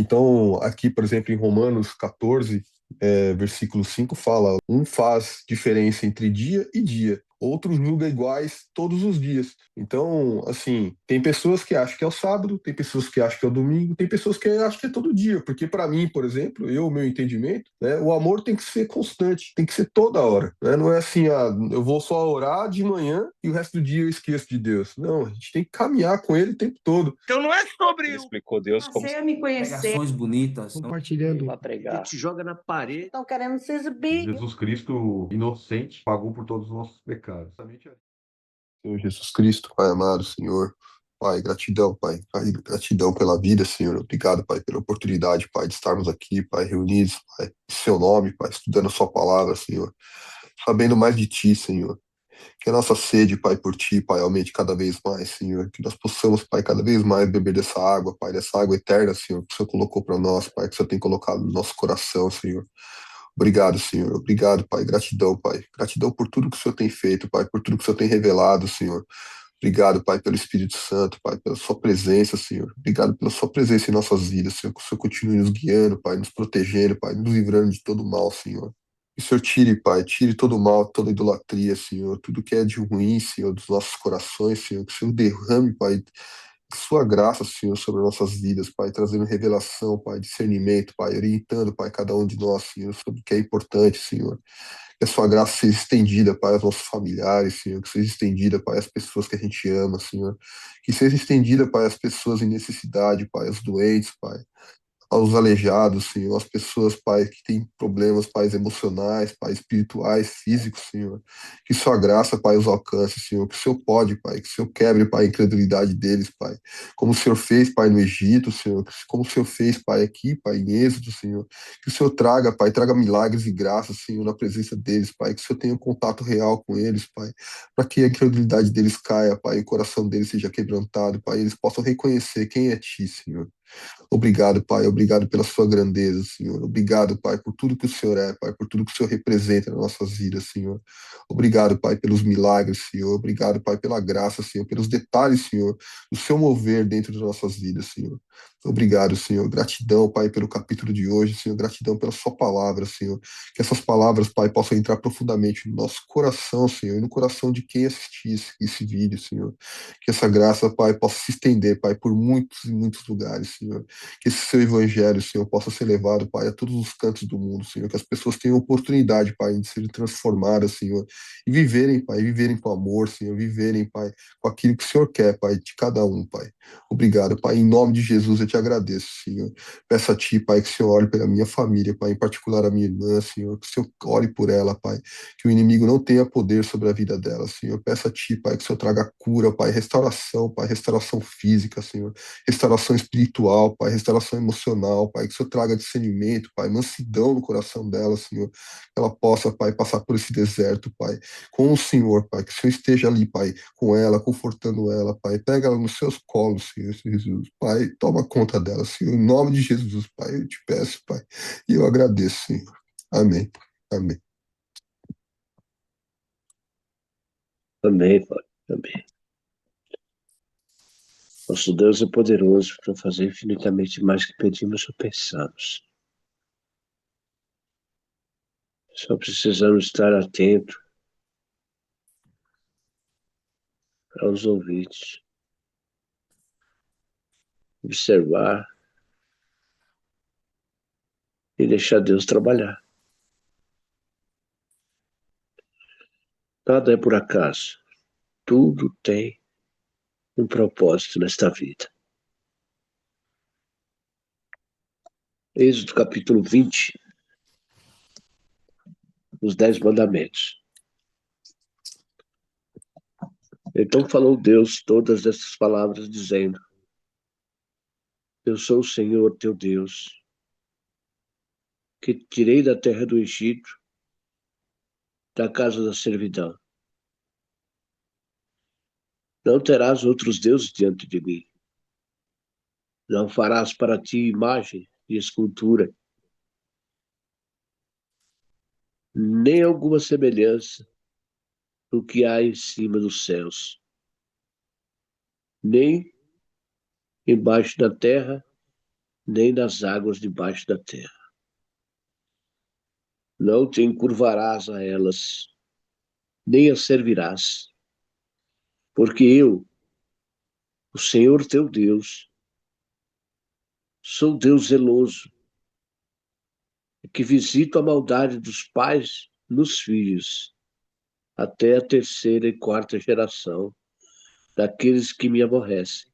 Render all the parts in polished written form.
Então, aqui, por exemplo, em Romanos 14, versículo 5, fala: um faz diferença entre dia e dia, outro julga iguais todos os dias. Então, assim, tem pessoas que acham que é o sábado, tem pessoas que acham que é o domingo, tem pessoas que acham que é todo dia, porque para mim, por exemplo, meu entendimento, né, o amor tem que ser constante, tem que ser toda hora, né? Não é assim, eu vou só orar de manhã e o resto do dia eu esqueço de Deus. Não, a gente tem que caminhar com ele o tempo todo. Então não é sobre Ele explicou Deus como Passei a me conhecer. Pregações bonitas. compartilhando. para pregar. te joga na parede. Estão querendo se exibir. Jesus Cristo, inocente, pagou por todos os nossos pecados. Senhor Jesus Cristo, Pai amado, Senhor. Pai, gratidão, Pai. Pai, gratidão pela vida, Senhor. Obrigado, Pai, pela oportunidade, Pai, de estarmos aqui, Pai, reunidos, Pai, em Seu nome, Pai, estudando a Sua palavra, Senhor. Sabendo mais de Ti, Senhor. Que a nossa sede, Pai, por Ti, Pai, aumente cada vez mais, Senhor. Que nós possamos, Pai, cada vez mais beber dessa água, Pai, dessa água eterna, Senhor, que o Senhor colocou para nós, Pai, que o Senhor tem colocado no nosso coração, Senhor. Obrigado, Senhor. Obrigado, Pai. Gratidão, Pai. Gratidão por tudo que o Senhor tem feito, Pai, por tudo que o Senhor tem revelado, Senhor. Obrigado, Pai, pelo Espírito Santo, Pai, pela Sua presença, Senhor. Obrigado pela Sua presença em nossas vidas, Senhor. Que o Senhor continue nos guiando, Pai, nos protegendo, Pai, nos livrando de todo mal, Senhor. Que o Senhor tire, Pai, tire todo o mal, toda idolatria, Senhor. Tudo que é de ruim, Senhor, dos nossos corações, Senhor. Que o Senhor derrame, Pai, Sua graça, Senhor, sobre nossas vidas, Pai, trazendo revelação, Pai, discernimento, Pai, orientando, Pai, cada um de nós, Senhor, sobre o que é importante, Senhor. Que a Sua graça seja estendida, Pai, aos nossos familiares, Senhor, que seja estendida, Pai, às pessoas que a gente ama, Senhor. Que seja estendida, Pai, às pessoas em necessidade, Pai, aos doentes, Pai, aos aleijados, Senhor, às pessoas, Pai, que têm problemas, Pai, emocionais, Pai, espirituais, físicos, Senhor. Que Sua graça, Pai, os alcance, Senhor. Que o Senhor pode, Pai, que o Senhor quebre, Pai, a incredulidade deles, Pai. Como o Senhor fez, Pai, no Egito, Senhor. Como o Senhor fez, Pai, aqui, Pai, em Êxodo, Senhor. Que o Senhor traga, Pai, traga milagres e graças, Senhor, na presença deles, Pai. Que o Senhor tenha um contato real com eles, Pai. Para que a incredulidade deles caia, Pai, e o coração deles seja quebrantado, Pai. E eles possam reconhecer quem é Ti, Senhor. Obrigado, Pai. Obrigado pela Sua grandeza, Senhor. Obrigado, Pai, por tudo que o Senhor é, Pai, por tudo que o Senhor representa nas nossas vidas, Senhor. Obrigado, Pai, pelos milagres, Senhor. Obrigado, Pai, pela graça, Senhor, pelos detalhes, Senhor, do Seu mover dentro das nossas vidas, Senhor. Obrigado, Senhor. Gratidão, Pai, pelo capítulo de hoje, Senhor. Gratidão pela Sua palavra, Senhor. Que essas palavras, Pai, possam entrar profundamente no nosso coração, Senhor, e no coração de quem assistir esse vídeo, Senhor. Que essa graça, Pai, possa se estender, Pai, por muitos e muitos lugares, Senhor. Que esse Seu evangelho, Senhor, possa ser levado, Pai, a todos os cantos do mundo, Senhor. Que as pessoas tenham oportunidade, Pai, de serem transformadas, Senhor. E viverem, Pai, viverem com amor, Senhor. Viverem, Pai, com aquilo que o Senhor quer, Pai, de cada um, Pai. Obrigado, Pai. Em nome de Jesus eu te agradeço, Senhor. Peço a Ti, Pai, que o Senhor olhe pela minha família, Pai, em particular a minha irmã, Senhor. Que o Senhor ore por ela, Pai. Que o inimigo não tenha poder sobre a vida dela, Senhor. Peço a Ti, Pai, que o Senhor traga cura, Pai, restauração, Pai, restauração física, Senhor. Restauração espiritual, Pai, restauração emocional, Pai. Que o Senhor traga discernimento, Pai, mansidão no coração dela, Senhor. Que ela possa, Pai, passar por esse deserto, Pai, com o Senhor, Pai. Que o Senhor esteja ali, Pai, com ela, confortando ela, Pai. Pega ela nos seus colos, Senhor Jesus. Pai, toma conta dela, Senhor. Em nome de Jesus, Pai, eu te peço, Pai. E eu agradeço, Senhor. Amém. Amém. Amém, Pai. Amém. Nosso Deus é poderoso para fazer infinitamente mais que pedimos ou pensamos. Só precisamos estar atentos aos ouvidos, observar e deixar Deus trabalhar. Nada é por acaso. Tudo tem um propósito nesta vida. Êxodo capítulo 20, os 10 mandamentos. Então falou Deus todas essas palavras, dizendo: Eu sou o Senhor teu Deus, que te tirei da terra do Egito, da casa da servidão. Não terás outros deuses diante de mim. Não farás para ti imagem de escultura, nem alguma semelhança do que há em cima dos céus, nem embaixo da terra, nem nas águas debaixo da terra. Não te encurvarás a elas, nem as servirás, porque eu, o Senhor teu Deus, sou Deus zeloso, que visito a maldade dos pais nos filhos, até a terceira e quarta geração daqueles que me aborrecem.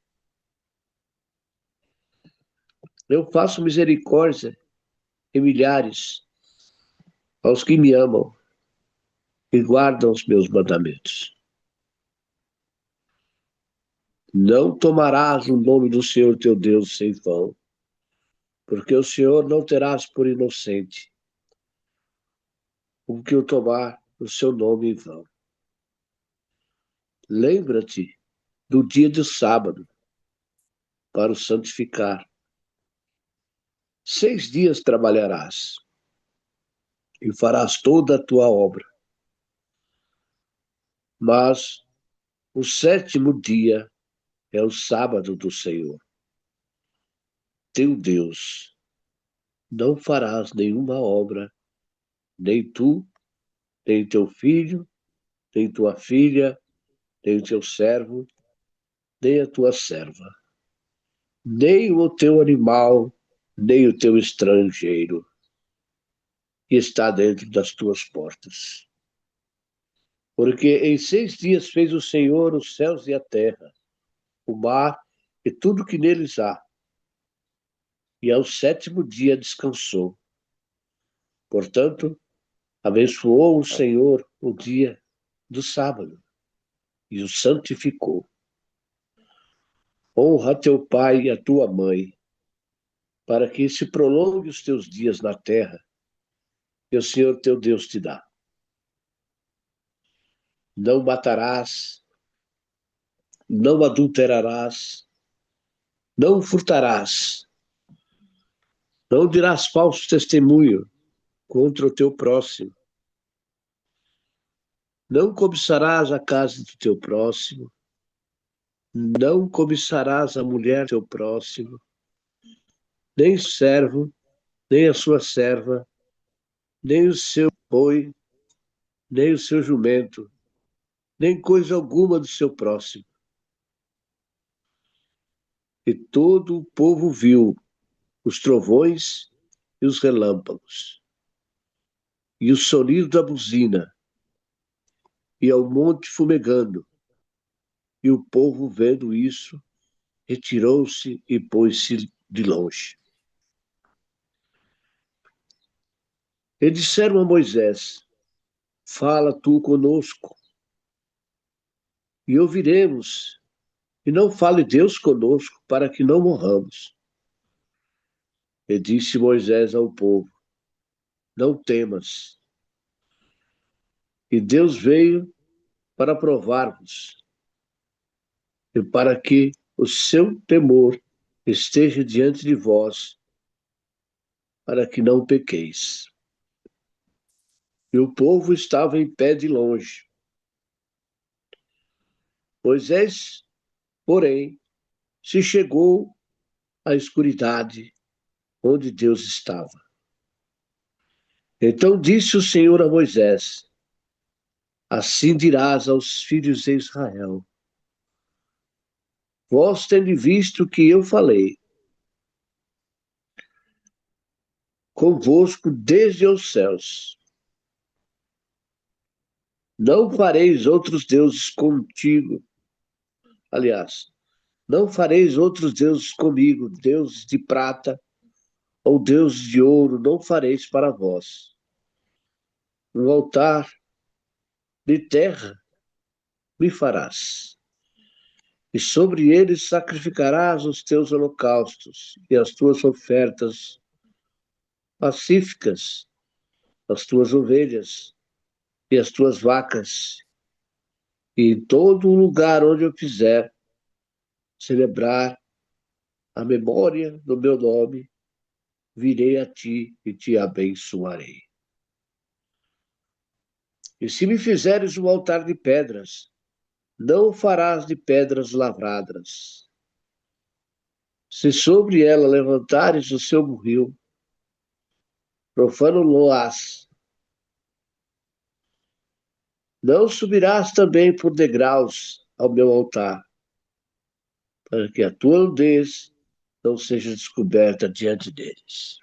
Eu faço misericórdia em milhares aos que me amam e guardam os meus mandamentos. Não tomarás o nome do Senhor teu Deus sem vão, porque o Senhor não terás por inocente o que eu tomar o seu nome em vão. Lembra-te do dia do sábado para o santificar. 6 dias trabalharás e farás toda a tua obra. Mas o 7º dia é o sábado do Senhor, teu Deus. Não farás nenhuma obra, nem tu, nem teu filho, nem tua filha, nem o teu servo, nem a tua serva, nem o teu animal, nem o teu estrangeiro, que está dentro das tuas portas. Porque em 6 dias fez o Senhor os céus e a terra, o mar e tudo que neles há. E ao 7º dia descansou. Portanto, abençoou o Senhor o dia do sábado e o santificou. Honra teu pai e a tua mãe, para que se prolongue os teus dias na terra que o Senhor teu Deus te dá. Não matarás, não adulterarás, não furtarás, não dirás falso testemunho contra o teu próximo. Não cobiçarás a casa do teu próximo, não cobiçarás a mulher do teu próximo, nem o servo, nem a sua serva, nem o seu boi, nem o seu jumento, nem coisa alguma do seu próximo. E todo o povo viu os trovões e os relâmpagos, e o sonido da buzina, e ao monte fumegando. E o povo, vendo isso, retirou-se e pôs-se de longe. E disseram a Moisés: fala tu conosco, e ouviremos, e não fale Deus conosco, para que não morramos. E disse Moisés ao povo: não temas. E Deus veio para provar-vos, e para que o seu temor esteja diante de vós, para que não pequeis. E o povo estava em pé de longe. Moisés, porém, se chegou à escuridade onde Deus estava. Então disse o Senhor a Moisés: assim dirás aos filhos de Israel: vós tende visto que eu falei convosco desde os céus. Não fareis outros deuses contigo. Aliás, não fareis outros deuses comigo, deuses de prata ou deuses de ouro, não fareis para vós. Um altar de terra me farás, e sobre eles sacrificarás os teus holocaustos e as tuas ofertas pacíficas, as tuas ovelhas e as tuas vacas, e em todo lugar onde eu quiser celebrar a memória do meu nome, virei a ti e te abençoarei. E se me fizeres um altar de pedras, não o farás de pedras lavradas. Se sobre ela levantares o seu burril, profano-lo-ás. Não subirás também por degraus ao meu altar, para que a tua nudez não seja descoberta diante deles.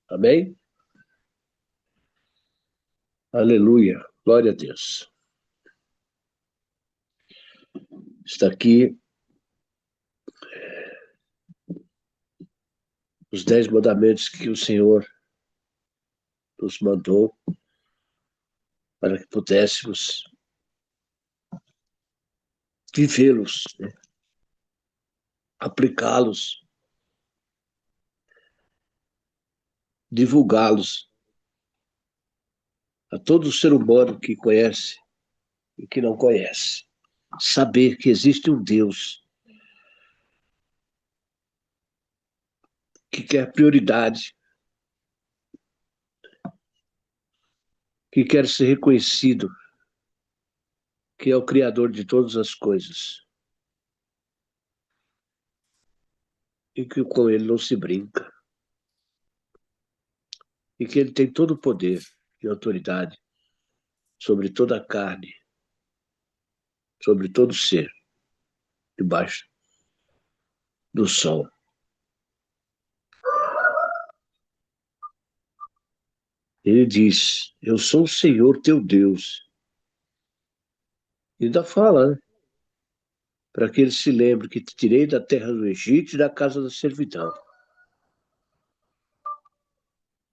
Amém? Aleluia. Glória a Deus. Está aqui os 10 mandamentos que o Senhor nos mandou para que pudéssemos vivê-los, né? Aplicá-los, divulgá-los a todo ser humano que conhece e que não conhece. Saber que existe um Deus que quer prioridade, que quer ser reconhecido, que é o Criador de todas as coisas, e que com ele não se brinca, e que ele tem todo o poder e autoridade sobre toda a carne, sobre todo ser debaixo do sol. Ele diz: Eu sou o Senhor teu Deus. E ainda fala, né? Para que ele se lembre que te tirei da terra do Egito e da casa da servidão.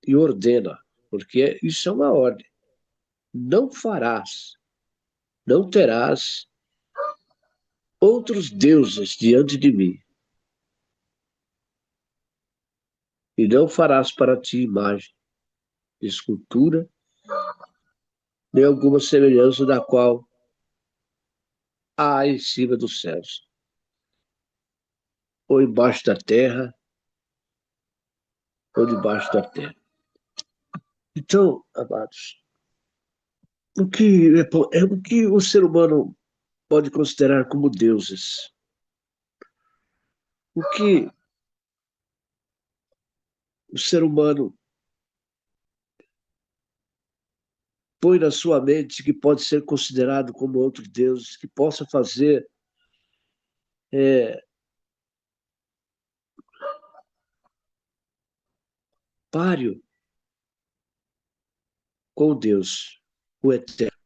E ordena, porque isso é uma ordem. Não farás, não terás outros deuses diante de mim. E não farás para ti imagem de escultura, nem alguma semelhança da qual há em cima dos céus, ou embaixo da terra, ou debaixo da terra. Então, amados, o que o ser humano pode considerar como deuses? O que o ser humano põe na sua mente que pode ser considerado como outros deuses, que possa fazer é, páreo com Deus, o Eterno.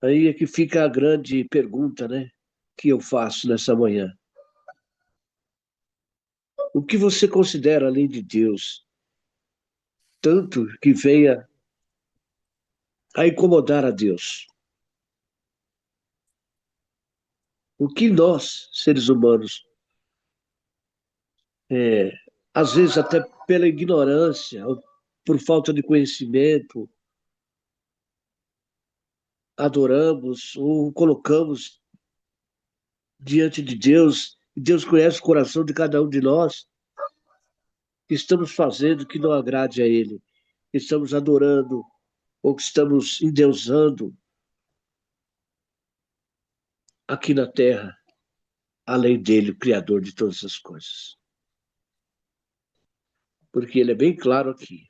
Aí é que fica a grande pergunta, né, que eu faço nessa manhã. O que você considera além de Deus, tanto que venha a incomodar a Deus? O que nós, seres humanos, é, às vezes até pela ignorância, ou por falta de conhecimento, adoramos ou colocamos diante de Deus, e Deus conhece o coração de cada um de nós, que estamos fazendo que não agrade a Ele, que estamos adorando ou que estamos endeusando aqui na terra, além dele, o Criador de todas as coisas. Porque ele é bem claro aqui.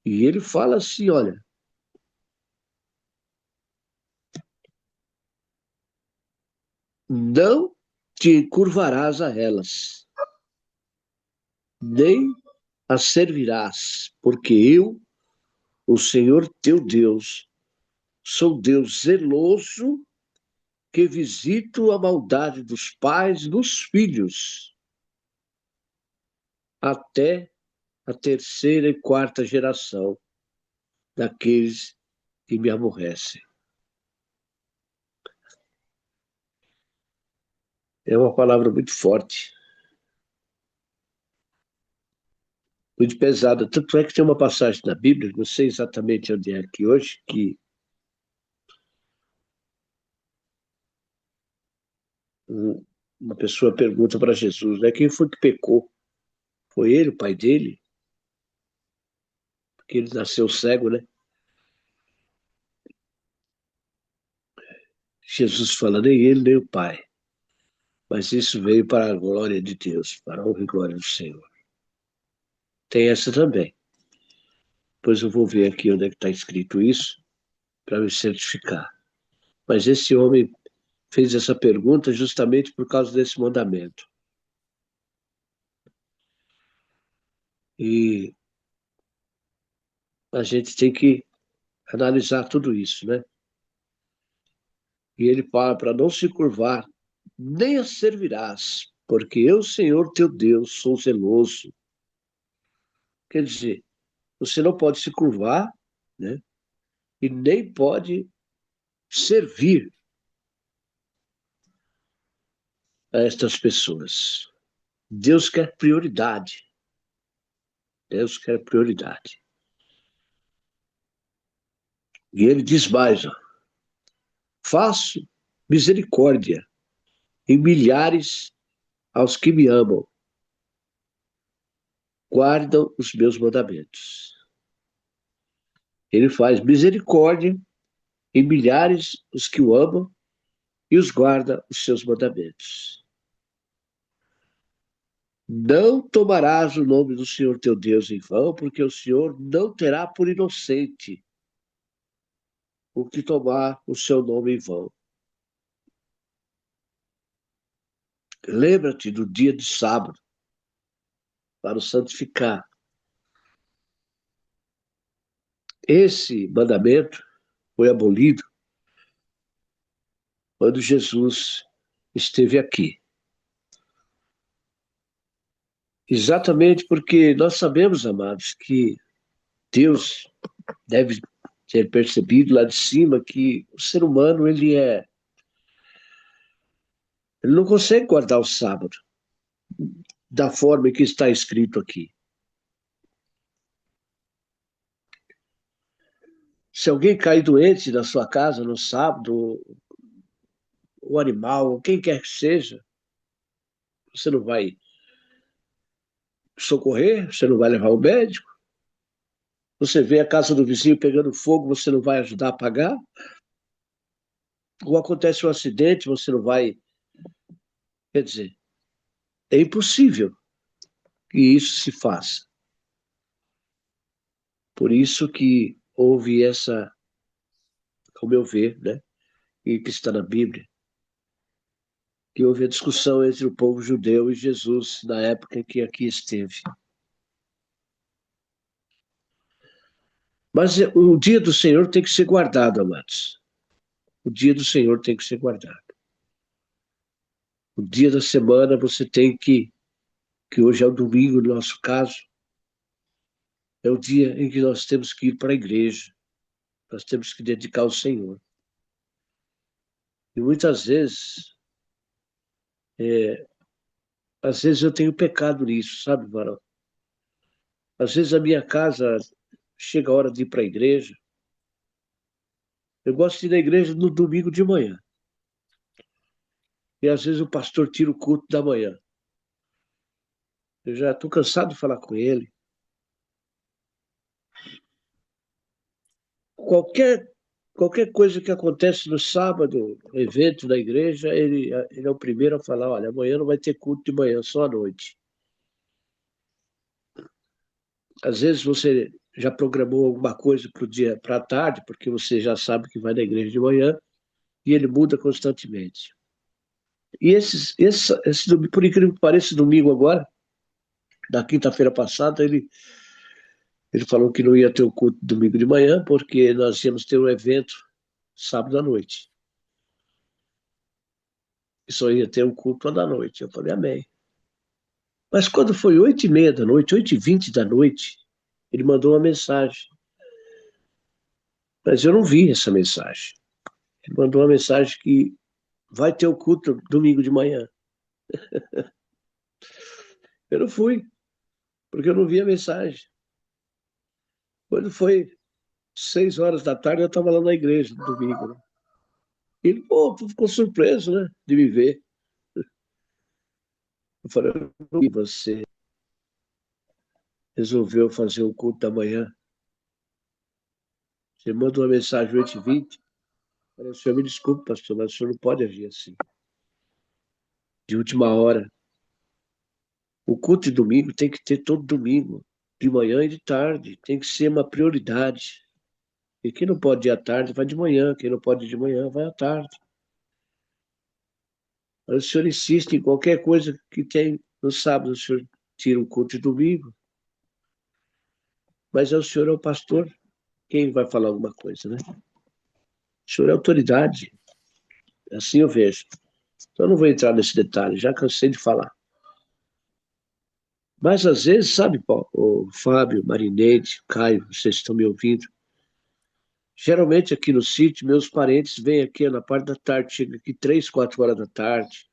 E ele fala assim: olha, não te curvarás a elas, nem as servirás, porque eu, o Senhor teu Deus, sou Deus zeloso que visito a maldade dos pais nos filhos, até a terceira e quarta geração daqueles que me aborrecem. É uma palavra muito forte, muito pesada. Tanto é que tem uma passagem na Bíblia, não sei exatamente onde é aqui hoje, que uma pessoa pergunta para Jesus, né, quem foi que pecou? Foi ele, o pai dele? Porque ele nasceu cego, né? Jesus fala, nem ele, nem o Pai. Mas isso veio para a glória de Deus, para a honra e glória do Senhor. Tem essa também. Depois eu vou ver aqui onde é que está escrito isso, para me certificar. Mas esse homem fez essa pergunta justamente por causa desse mandamento. E a gente tem que analisar tudo isso, né? E ele fala para não se curvar, nem a servirás, porque eu, Senhor teu Deus, sou zeloso. Quer dizer, você não pode se curvar, né? E nem pode servir a estas pessoas. Deus quer prioridade. Deus quer prioridade. E ele diz mais, ó, faço misericórdia em milhares aos que me amam, guardam os meus mandamentos. Ele faz misericórdia em milhares os que o amam e os guarda os seus mandamentos. Não tomarás o nome do Senhor teu Deus em vão, porque o Senhor não terá por inocente o que tomar o seu nome em vão. Lembra-te do dia de sábado, para o santificar. Esse mandamento foi abolido quando Jesus esteve aqui. Exatamente porque nós sabemos, amados, que Deus deve ter percebido lá de cima que o ser humano, ele não consegue guardar o sábado da forma que está escrito aqui. Se alguém cair doente na sua casa no sábado, o animal, quem quer que seja, você não vai socorrer, você não vai levar ao médico. Você vê a casa do vizinho pegando fogo, você não vai ajudar a apagar. Ou acontece um acidente, você não vai. Quer dizer, é impossível que isso se faça. Por isso que houve essa, ao meu ver, né, e que está na Bíblia, que houve a discussão entre o povo judeu e Jesus na época em que aqui esteve. Mas o dia do Senhor tem que ser guardado, amados. O dia do Senhor tem que ser guardado. O dia da semana você tem que hoje é o domingo, no nosso caso, é o dia em que nós temos que ir para a igreja. Nós temos que dedicar ao Senhor. E muitas às vezes eu tenho pecado nisso, sabe, Varão? Às vezes a minha casa chega a hora de ir para a igreja. Eu gosto de ir na igreja no domingo de manhã. E às vezes o pastor tira o culto da manhã. Eu já estou cansado de falar com ele. Qualquer, qualquer coisa que acontece no sábado, evento da igreja, ele é o primeiro a falar, olha, amanhã não vai ter culto de manhã, só à noite. Às vezes você já programou alguma coisa para o dia, para a tarde, porque você já sabe que vai na igreja de manhã, e ele muda constantemente. E por incrível que pareça, esse domingo agora, da quinta-feira passada, ele falou que não ia ter o culto domingo de manhã, porque nós íamos ter um evento sábado à noite. E só ia ter um culto da noite. Eu falei, amém. Mas quando foi 8h30 da noite, 8h20 da noite, ele mandou uma mensagem. Mas eu não vi essa mensagem. Ele mandou uma mensagem que vai ter o culto domingo de manhã. Eu não fui, porque eu não vi a mensagem. Quando foi 6 horas da tarde, eu estava lá na igreja no domingo. Né? Ele, pô, ficou surpreso, né, de me ver. Eu falei, eu não vi você. Resolveu fazer o culto da manhã. Você manda uma mensagem 8h20. Falei, o senhor me desculpe, pastor, mas o senhor não pode agir assim. De última hora. O culto de domingo tem que ter todo domingo, de manhã e de tarde. Tem que ser uma prioridade. E quem não pode ir à tarde, vai de manhã. Quem não pode ir de manhã, vai à tarde. Mas o senhor insiste em qualquer coisa que tem no sábado, o senhor tira o culto de domingo. Mas o senhor é o pastor, quem vai falar alguma coisa, né? O senhor é autoridade. Assim eu vejo. Então eu não vou entrar nesse detalhe, já cansei de falar. Mas às vezes, sabe, Paulo, o Fábio, Marineide, Caio, vocês estão me ouvindo? Geralmente aqui no sítio, meus parentes vêm aqui na parte da tarde, chegam aqui 3, 4 horas da tarde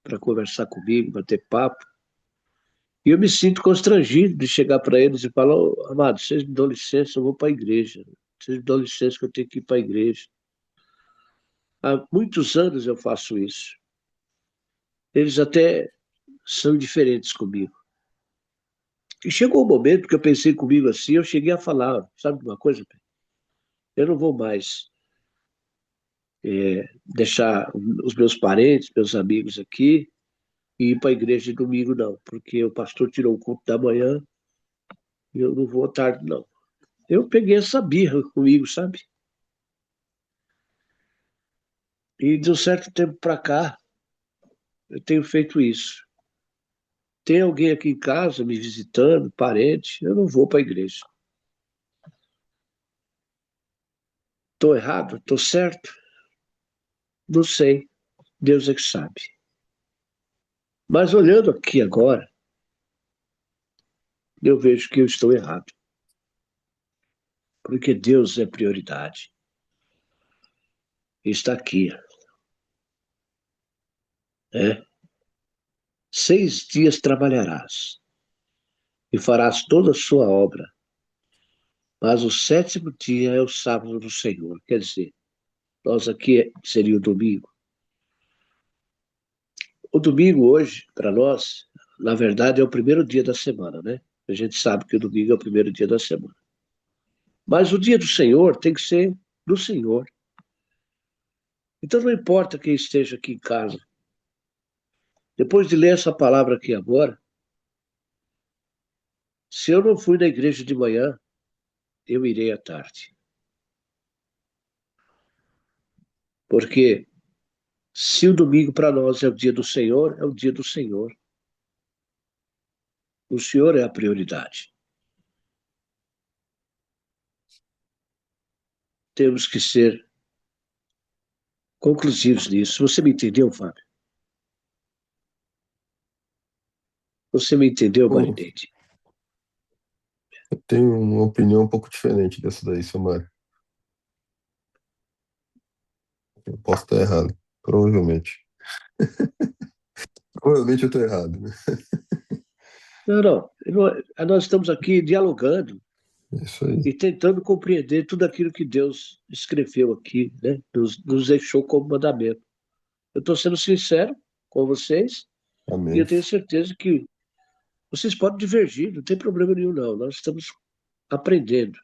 para conversar comigo, bater papo. E eu me sinto constrangido de chegar para eles e falar, "Ô, amado, vocês me dão licença, eu vou para a igreja. Vocês me dão licença que eu tenho que ir para a igreja." Há muitos anos eu faço isso. Eles até são diferentes comigo. E chegou o momento que eu pensei comigo assim, eu cheguei a falar, sabe de uma coisa? Eu não vou mais deixar os meus parentes, meus amigos aqui e ir para a igreja de domingo, não, porque o pastor tirou o culto da manhã e eu não vou à tarde, não. Eu peguei essa birra comigo, sabe? E de um certo tempo para cá, eu tenho feito isso. Tem alguém aqui em casa me visitando, parente, eu não vou para a igreja. Estou errado? Estou certo? Não sei. Deus é que sabe. Mas olhando aqui agora, eu vejo que eu estou errado. Porque Deus é prioridade. Está aqui. 6 dias trabalharás e farás toda a sua obra, mas o sétimo dia é o sábado do Senhor. Quer dizer, nós aqui seria o domingo. O domingo hoje, para nós, na verdade, é o primeiro dia da semana, né? A gente sabe que o domingo é o primeiro dia da semana. Mas o dia do Senhor tem que ser do Senhor. Então não importa quem esteja aqui em casa. Depois de ler essa palavra aqui agora, se eu não fui na igreja de manhã, eu irei à tarde. Porque se o domingo para nós é o dia do Senhor, é o dia do Senhor. O Senhor é a prioridade. Temos que ser conclusivos nisso. Você me entendeu, Fábio? Você me entendeu, Eu Marinete? tenho uma opinião um pouco diferente dessa daí, seu Mário. Eu posso estar errado, provavelmente. Provavelmente eu estou errado, né? Não, não. Nós estamos aqui dialogando É isso aí. e tentando compreender tudo aquilo que Deus escreveu aqui, né? Nos deixou como mandamento. Eu estou sendo sincero com vocês e eu Amém. tenho certeza que vocês podem divergir, não tem problema nenhum, não. Nós estamos aprendendo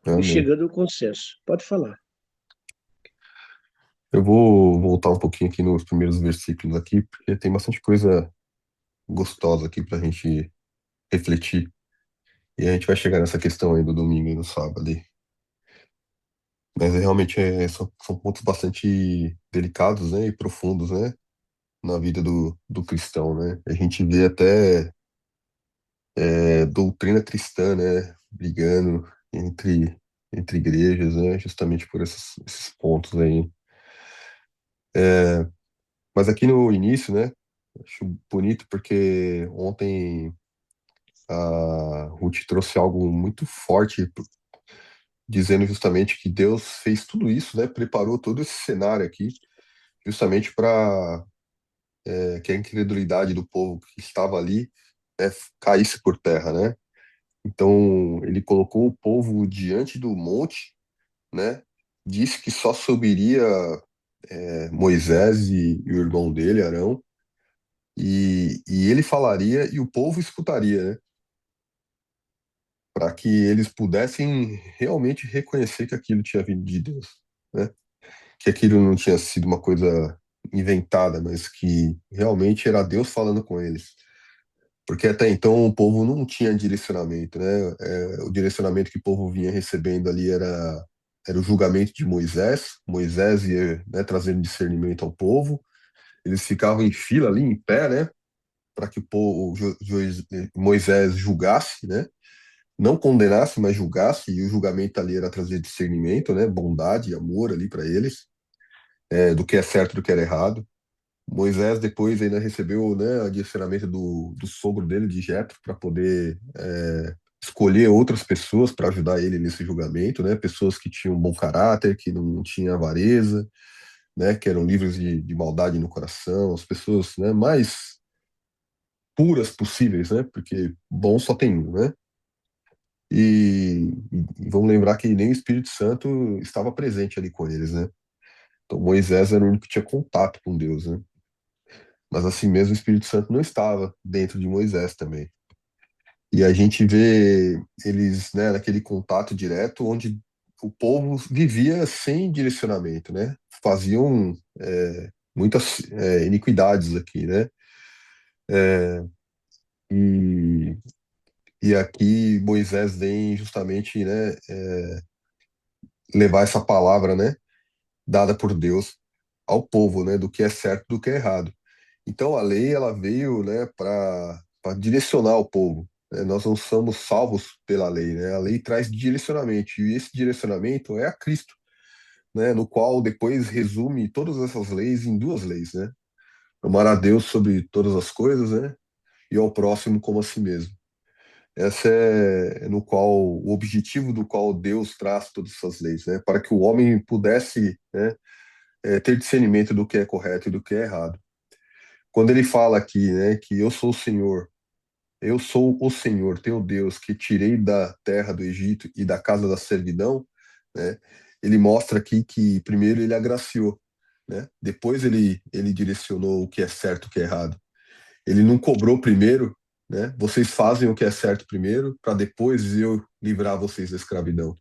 e Amém. chegando a um consenso. Pode falar. Eu vou voltar um pouquinho aqui nos primeiros versículos aqui, porque tem bastante coisa gostosa aqui para a gente refletir. E a gente vai chegar nessa questão aí do domingo e do sábado ali. Mas realmente são pontos bastante delicados, né, e profundos, né, na vida do cristão, né? A gente vê até doutrina cristã, né, brigando entre igrejas, né, justamente por esses pontos aí. Mas aqui no início, né, acho bonito porque ontem a Ruth trouxe algo muito forte, dizendo justamente que Deus fez tudo isso, né, preparou todo esse cenário aqui, justamente para que a incredulidade do povo que estava ali, né, caísse por terra, né? Então ele colocou o povo diante do monte, né? Disse que só subiria Moisés e o irmão dele, Arão, e ele falaria e o povo escutaria, né? Para que eles pudessem realmente reconhecer que aquilo tinha vindo de Deus, né? que aquilo não tinha sido uma coisa inventada, mas que realmente era Deus falando com eles. Porque até então o povo não tinha direcionamento, né? O direcionamento que o povo vinha recebendo ali era o julgamento de Moisés. Moisés ia, né, trazendo discernimento ao povo. Eles ficavam em fila ali, em pé, né? Para que o povo, Moisés julgasse, né? Não condenasse, mas julgasse. E o julgamento ali era trazer discernimento, né? Bondade e amor ali para eles, do que é certo e do que era errado. Moisés depois ainda recebeu, né, o direcionamento do sogro dele, de Jetro, para poder escolher outras pessoas para ajudar ele nesse julgamento, né, pessoas que tinham um bom caráter, que não tinham avareza, né, que eram livres de maldade no coração, as pessoas, né, mais puras possíveis, né, porque bom só tem um, né. E vamos lembrar que nem o Espírito Santo estava presente ali com eles, né. Então Moisés era o único que tinha contato com Deus, né. Mas assim mesmo o Espírito Santo não estava dentro de Moisés também. E a gente vê eles, né, naquele contato direto, onde o povo vivia sem direcionamento, né? Faziam muitas iniquidades aqui, né? E, e aqui Moisés vem justamente, né, levar essa palavra, né, dada por Deus ao povo, né, do que é certo e do que é errado. Então a lei ela veio, né, para direcionar o povo, né? Nós não somos salvos pela lei, né? A lei traz direcionamento e esse direcionamento é a Cristo, né? No qual depois resume todas essas leis em duas leis, né? Amar a Deus sobre todas as coisas, né? E ao próximo como a si mesmo. Essa é no qual o objetivo do qual Deus traz todas essas leis, né? Para que o homem pudesse, né, ter discernimento do que é correto e do que é errado. Quando ele fala aqui, né, que eu sou o Senhor, eu sou o Senhor, teu Deus, que tirei da terra do Egito e da casa da servidão, né, ele mostra aqui que primeiro ele agraciou, né, depois ele direcionou o que é certo e o que é errado. Ele não cobrou primeiro, né, vocês fazem o que é certo primeiro, para depois eu livrar vocês da escravidão.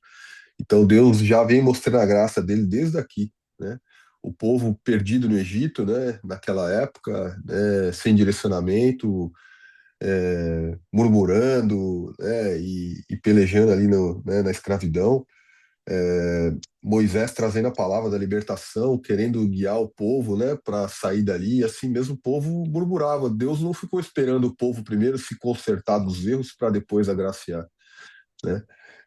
Então Deus já vem mostrando a graça dele desde aqui, né? O povo perdido no Egito, né, naquela época, né, sem direcionamento, murmurando, né, e pelejando ali no, né, na escravidão. Moisés trazendo a palavra da libertação, querendo guiar o povo, né, para sair dali. E assim mesmo o povo murmurava. Deus não ficou esperando o povo primeiro se consertar dos erros para depois agraciar, né?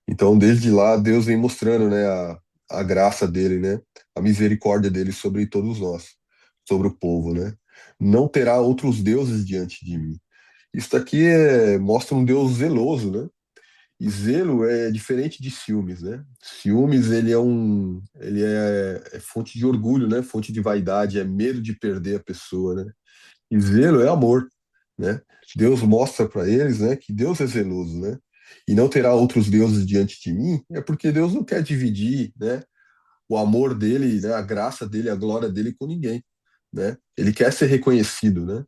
Então, desde lá, Deus vem mostrando, né, a graça dele, né, a misericórdia dele sobre todos nós, sobre o povo, né? Não terá outros deuses diante de mim. Isso aqui mostra um Deus zeloso, né? E zelo é diferente de ciúmes, né? Ciúmes, ele é fonte de orgulho, né? Fonte de vaidade, é medo de perder a pessoa, né? E zelo é amor, né? Deus mostra para eles, né, que Deus é zeloso, né? E não terá outros deuses diante de mim, é porque Deus não quer dividir, né, o amor dele, né, a graça dele, a glória dele com ninguém, né? Ele quer ser reconhecido, né?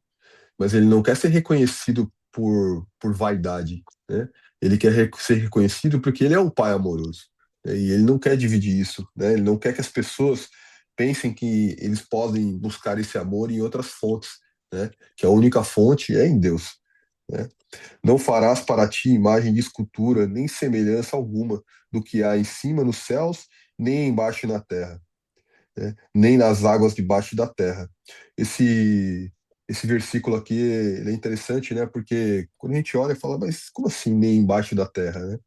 Mas ele não quer ser reconhecido por vaidade, né? Ele quer ser reconhecido porque ele é um pai amoroso, né? E ele não quer dividir isso, né? Ele não quer que as pessoas pensem que eles podem buscar esse amor em outras fontes, né? Que a única fonte é em Deus, né? Não farás para ti imagem de escultura, nem semelhança alguma do que há em cima nos céus, nem embaixo na terra, né? Nem nas águas debaixo da terra. Esse versículo aqui ele é interessante, né? Porque quando a gente olha e fala, mas como assim nem embaixo da terra, né?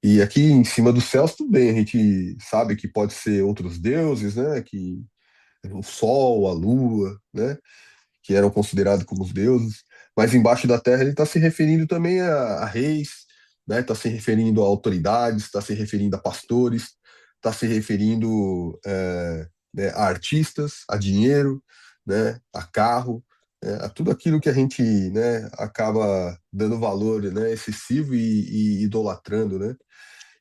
E aqui em cima dos céus tudo bem, a gente sabe que pode ser outros deuses, né? Que o sol, a lua, né? Que eram considerados como os deuses, mas embaixo da terra ele está se referindo também a reis, né? Está se referindo a autoridades, está se referindo a pastores, está se referindo né, a artistas, a dinheiro, né? A carro, né, a tudo aquilo que a gente, né, acaba dando valor, né, excessivo e idolatrando, né?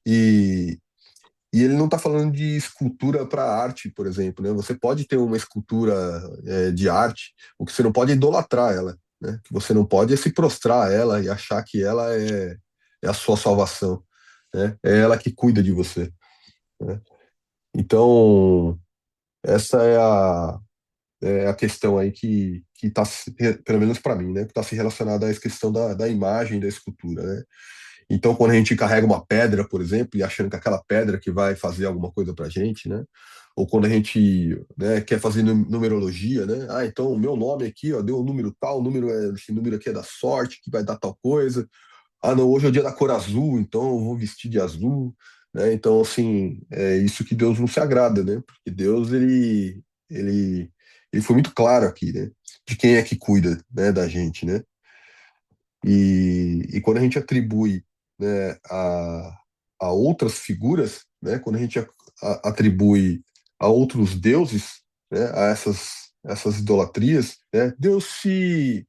E, e ele não está falando de escultura para arte, por exemplo, né? Você pode ter uma escultura de arte, o que você não pode é idolatrar ela, né? O que você não pode é se prostrar a ela e achar que ela é a sua salvação, né? É ela que cuida de você, né? Então, Essa é a questão aí que está, pelo menos para mim, né, que está se relacionada a essa questão da imagem da escultura, né? Então, quando a gente carrega uma pedra, por exemplo, e achando que aquela pedra que vai fazer alguma coisa para a gente, né? Ou quando a gente, né, quer fazer numerologia, né? Ah, então o meu nome aqui, ó, deu um número tal, esse número aqui é da sorte, que vai dar tal coisa. Ah, não, hoje é o dia da cor azul, então eu vou vestir de azul, né? Então, assim, é isso que Deus não se agrada, né? Porque Deus, ele, ele foi muito claro aqui, né? De quem é que cuida, né, da gente, né? E quando a gente atribui, né, a outras figuras, né, quando a gente atribui a outros deuses, né, a essas idolatrias, né, Deus se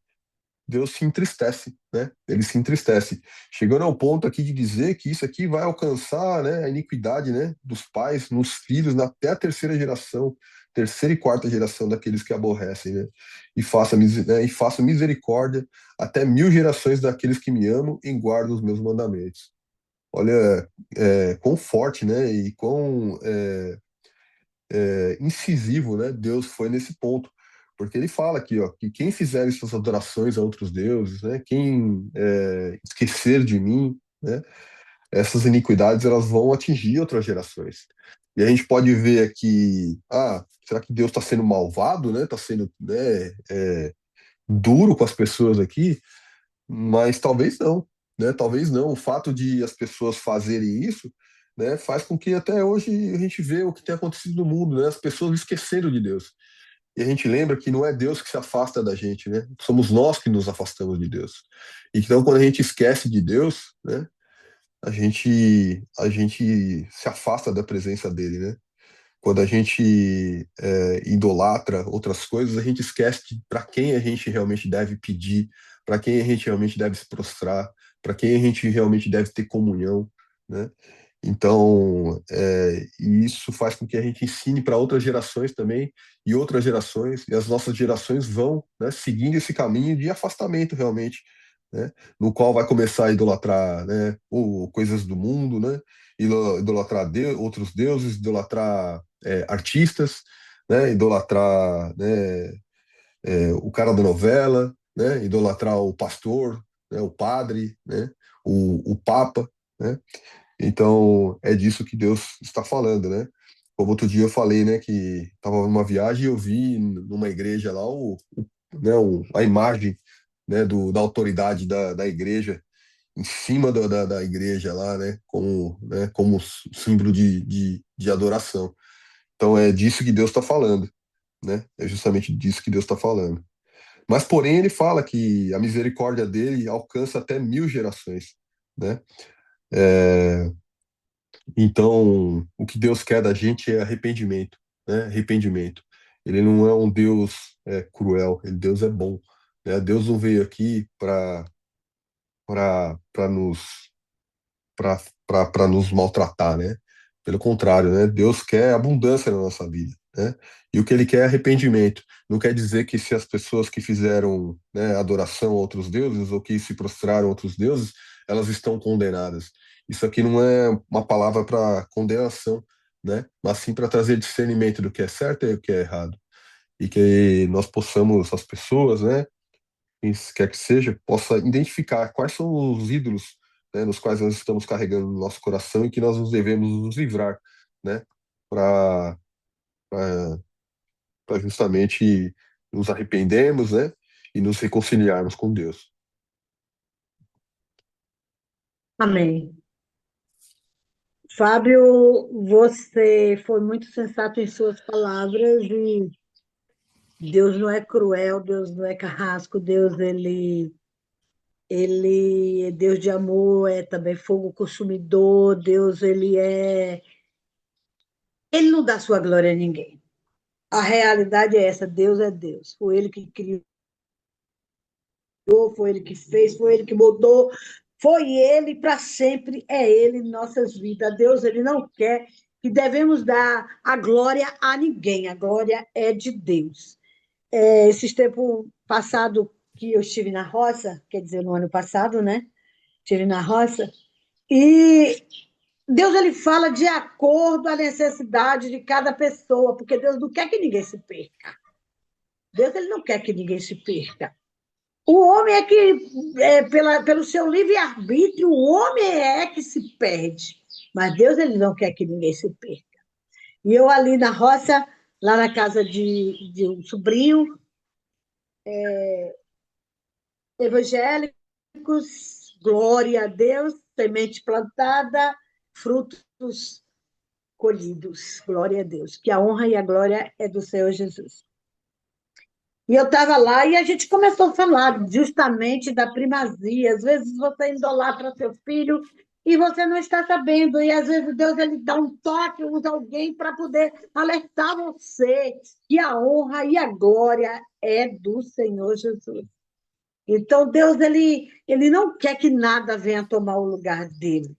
entristece, né? Ele se entristece, chegando ao ponto aqui de dizer que isso aqui vai alcançar, né, a iniquidade, né, dos pais nos filhos, até a terceira geração, terceira e quarta geração daqueles que aborrecem, né? E faça misericórdia até 1000 gerações daqueles que me amam e guardam os meus mandamentos. Olha, quão forte, né, e quão incisivo, né, Deus foi nesse ponto. Porque ele fala aqui, ó, que quem fizer essas adorações a outros deuses, né, quem esquecer de mim, né, essas iniquidades elas vão atingir outras gerações. E a gente pode ver aqui, será que Deus está sendo malvado, né? Está sendo, né, duro com as pessoas aqui? Mas talvez não, né? Talvez não. O fato de as pessoas fazerem isso, né, faz com que até hoje a gente vê o que tem acontecido no mundo, né? As pessoas esqueceram de Deus. E a gente lembra que não é Deus que se afasta da gente, né? Somos nós que nos afastamos de Deus. Então, quando a gente esquece de Deus, né, a gente se afasta da presença dele, né? Quando a gente idolatra outras coisas, a gente esquece para quem a gente realmente deve pedir, para quem a gente realmente deve se prostrar, para quem a gente realmente deve ter comunhão, né? Então, e isso faz com que a gente ensine para outras gerações também, e outras gerações, e as nossas gerações vão, né, seguindo esse caminho de afastamento realmente, né? No qual vai começar a idolatrar, né, coisas do mundo, né? Idolatrar outros deuses, idolatrar artistas, né? Idolatrar, né, o cara da novela, né? Idolatrar o pastor, né? O padre, né? O papa, né? Então, é disso que Deus está falando, né? Como outro dia eu falei, né, que estava numa viagem e eu vi numa igreja lá né, a imagem, né, da autoridade da igreja em cima da igreja lá, né, como símbolo de adoração. Então é disso que Deus está falando, né? É justamente disso que Deus está falando. Mas, porém, ele fala que a misericórdia dele alcança até 1000 gerações, né? É, Então, o que Deus quer da gente é arrependimento, né? Arrependimento. Ele não é um Deus cruel, Deus é bom, né? Deus não veio aqui para nos maltratar, né? Pelo contrário, né? Deus quer abundância na nossa vida, né? E o que ele quer é arrependimento. Não quer dizer que se as pessoas que fizeram, né, adoração a outros deuses ou que se prostraram a outros deuses, elas estão condenadas. Isso aqui não é uma palavra para condenação, né? Mas sim para trazer discernimento do que é certo e o que é errado. E que nós possamos, as pessoas, né, quem quer que seja, possa identificar quais são os ídolos, né, nos quais nós estamos carregando no nosso coração e que nós nos devemos nos livrar, né, para justamente nos arrependermos, né, e nos reconciliarmos com Deus. Amém. Fábio, você foi muito sensato em suas palavras e Deus não é cruel, Deus não é carrasco, Deus ele é Deus de amor, é também fogo consumidor, Deus ele não dá sua glória a ninguém. A realidade é essa, Deus é Deus. Foi ele que criou, foi ele que fez, foi ele que mudou, foi ele para sempre, é ele em nossas vidas. Deus, ele não quer que devemos dar a glória a ninguém, a glória é de Deus. Esses tempos passados que eu estive na roça, quer dizer, no ano passado, né? Estive na roça, e Deus ele fala de acordo à necessidade de cada pessoa, porque Deus não quer que ninguém se perca. Deus ele não quer que ninguém se perca. O homem é que, pelo seu livre-arbítrio, o homem é que se perde. Mas Deus ele não quer que ninguém se perca. E eu ali na roça, lá na casa de um sobrinho, evangélicos, glória a Deus, semente plantada, frutos colhidos, glória a Deus, que a honra e a glória é do Senhor Jesus. E eu estava lá e a gente começou a falar justamente da primazia. Às vezes você idolatra seu filho e você não está sabendo. E às vezes Deus ele dá um toque, usa alguém para poder alertar você que a honra e a glória é do Senhor Jesus. Então Deus ele não quer que nada venha tomar o lugar dele.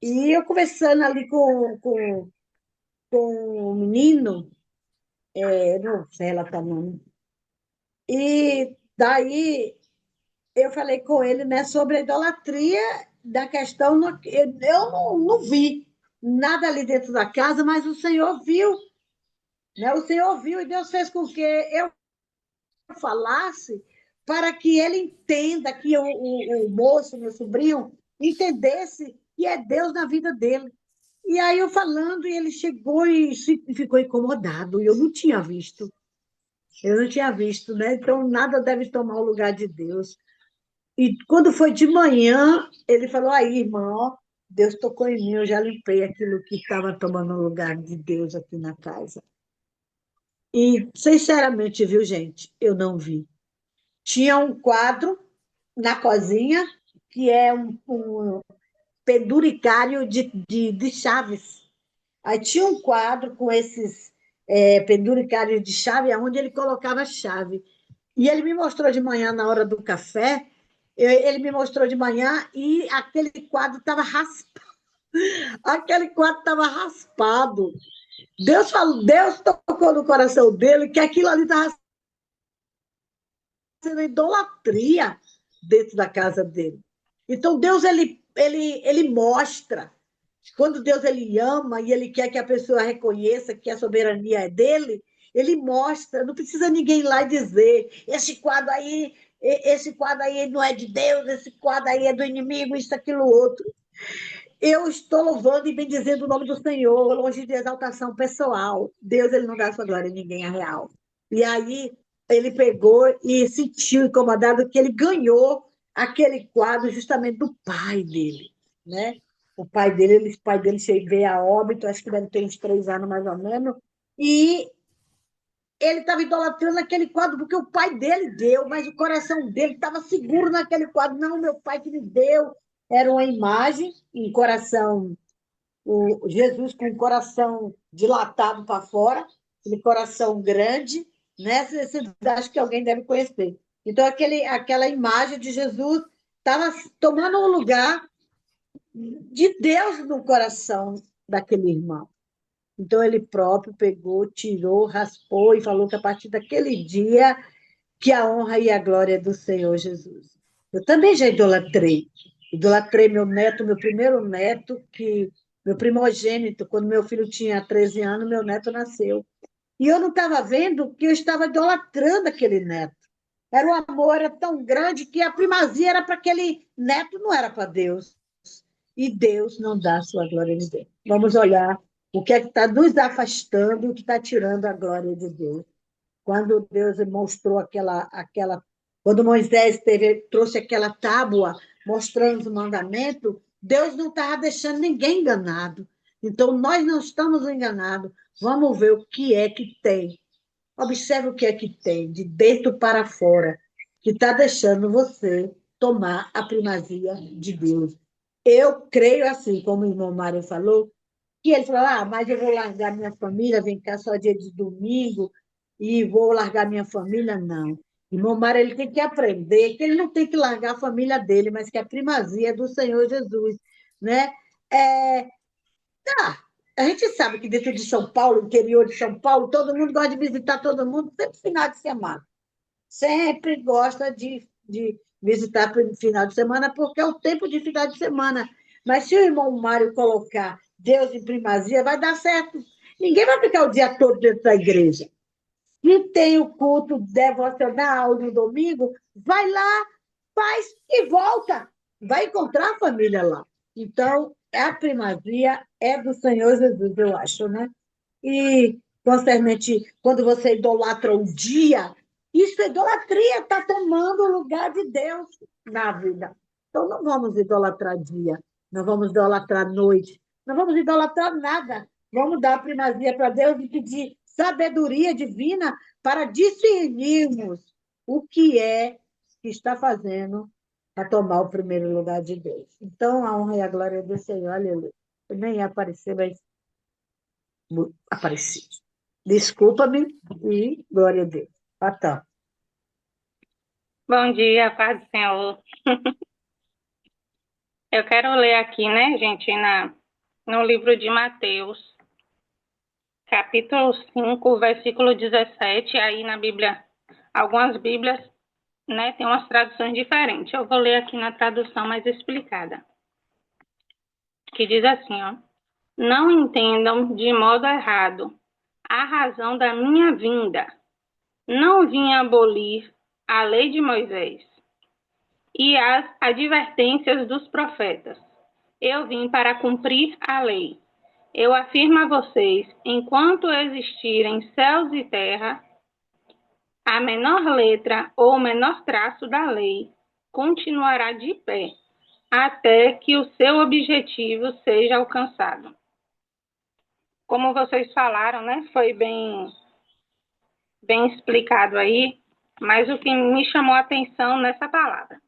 E eu conversando ali com o menino, não sei ela tá não. E daí eu falei com ele, né, sobre a idolatria da questão. Eu não vi nada ali dentro da casa, mas o Senhor viu, né? O Senhor viu e Deus fez com que eu falasse para que ele entenda, que o moço, meu sobrinho, entendesse que é Deus na vida dele. E aí eu falando, e ele chegou e ficou incomodado, e eu não tinha visto. Eu não tinha visto, né? Então nada deve tomar o lugar de Deus. E quando foi de manhã, ele falou: aí, irmão, ó, Deus tocou em mim, eu já limpei aquilo que estava tomando o lugar de Deus aqui na casa. E, sinceramente, viu, gente? Eu não vi. Tinha um quadro na cozinha, que é um penduricário de chaves. Aí tinha um quadro com esses penduricários de chave, onde ele colocava a chave. E ele me mostrou de manhã, na hora do café, ele me mostrou de manhã e aquele quadro estava raspado. Aquele quadro estava raspado. Deus tocou no coração dele que aquilo ali estava sendo idolatria dentro da casa dele. Então Deus ele mostra. Quando Deus ele ama e ele quer que a pessoa reconheça que a soberania é dele, ele mostra. Não precisa ninguém ir lá e dizer: esse quadro aí não é de Deus, esse quadro aí é do inimigo, isso, aquilo, outro. Eu estou louvando e bendizendo o nome do Senhor, longe de exaltação pessoal. Deus ele não dá sua glória a ninguém, é real. E aí ele pegou e sentiu incomodado que ele ganhou aquele quadro justamente do pai dele, né? O pai dele veio a óbito, acho que deve ter uns 3 anos mais ou menos, e ele estava idolatrando aquele quadro porque o pai dele deu, mas o coração dele estava seguro naquele quadro. Não, meu pai que me deu. Era uma imagem em coração, o Jesus com o coração dilatado para fora, aquele coração grande, né? Você acha que alguém deve conhecer. Então, aquela imagem de Jesus estava tomando um lugar de Deus no coração daquele irmão. Então, ele próprio pegou, tirou, raspou e falou que a partir daquele dia que a honra e a glória é do Senhor Jesus. Eu também já idolatrei. Idolatrei meu neto, meu primeiro neto, meu primogênito, quando meu filho tinha 13 anos, meu neto nasceu. E eu não estava vendo que eu estava idolatrando aquele neto. Era um amor, era tão grande que a primazia era para aquele neto, não era para Deus. E Deus não dá a sua glória a ninguém. Vamos olhar o que é que está nos afastando, o que está tirando a glória de Deus. Quando Deus mostrou quando Moisés trouxe aquela tábua mostrando os mandamentos, Deus não estava deixando ninguém enganado. Então, nós não estamos enganados. Vamos ver o que é que tem. Observe o que é que tem, de dentro para fora, que está deixando você tomar a primazia de Deus. Eu creio assim, como o irmão Mário falou, que ele falou: mas eu vou largar minha família, vem cá só dia de domingo e vou largar minha família. Não. Irmão Mário, ele tem que aprender que ele não tem que largar a família dele, mas que a primazia é do Senhor Jesus, né? É, a gente sabe que dentro de São Paulo, interior de São Paulo, todo mundo gosta de visitar todo mundo sempre final de semana. Sempre gosta de visitar no final de semana, porque é o tempo de final de semana. Mas se o irmão Mário colocar Deus em primazia, vai dar certo. Ninguém vai ficar o dia todo dentro da igreja. Se tem o culto devocional no domingo, vai lá, faz e volta. Vai encontrar a família lá. Então, a primazia é do Senhor Jesus, eu acho, né? E, concernente, quando você idolatra o dia, isso é idolatria, está tomando o lugar de Deus na vida. Então, não vamos idolatrar dia, não vamos idolatrar noite, não vamos idolatrar nada. Vamos dar primazia para Deus e pedir sabedoria divina para discernirmos o que é que está fazendo para tomar o primeiro lugar de Deus. Então, a honra e a glória do Senhor, aleluia. Eu nem ia aparecer, mas apareci. Desculpa-me e glória a Deus. Então, Bom dia, paz do Senhor. Eu quero ler aqui, né, gente, no livro de Mateus, capítulo 5, versículo 17. Aí na Bíblia, algumas Bíblias, né, tem umas traduções diferentes. Eu vou ler aqui na tradução mais explicada, que diz assim, ó: Não entendam de modo errado a razão da minha vinda. Não vim abolir a lei de Moisés e as advertências dos profetas. Eu vim para cumprir a lei. Eu afirmo a vocês, enquanto existirem céus e terra, a menor letra ou o menor traço da lei continuará de pé, até que o seu objetivo seja alcançado. Como vocês falaram, né? Foi bem explicado aí, mas o que me chamou a atenção nessa palavra.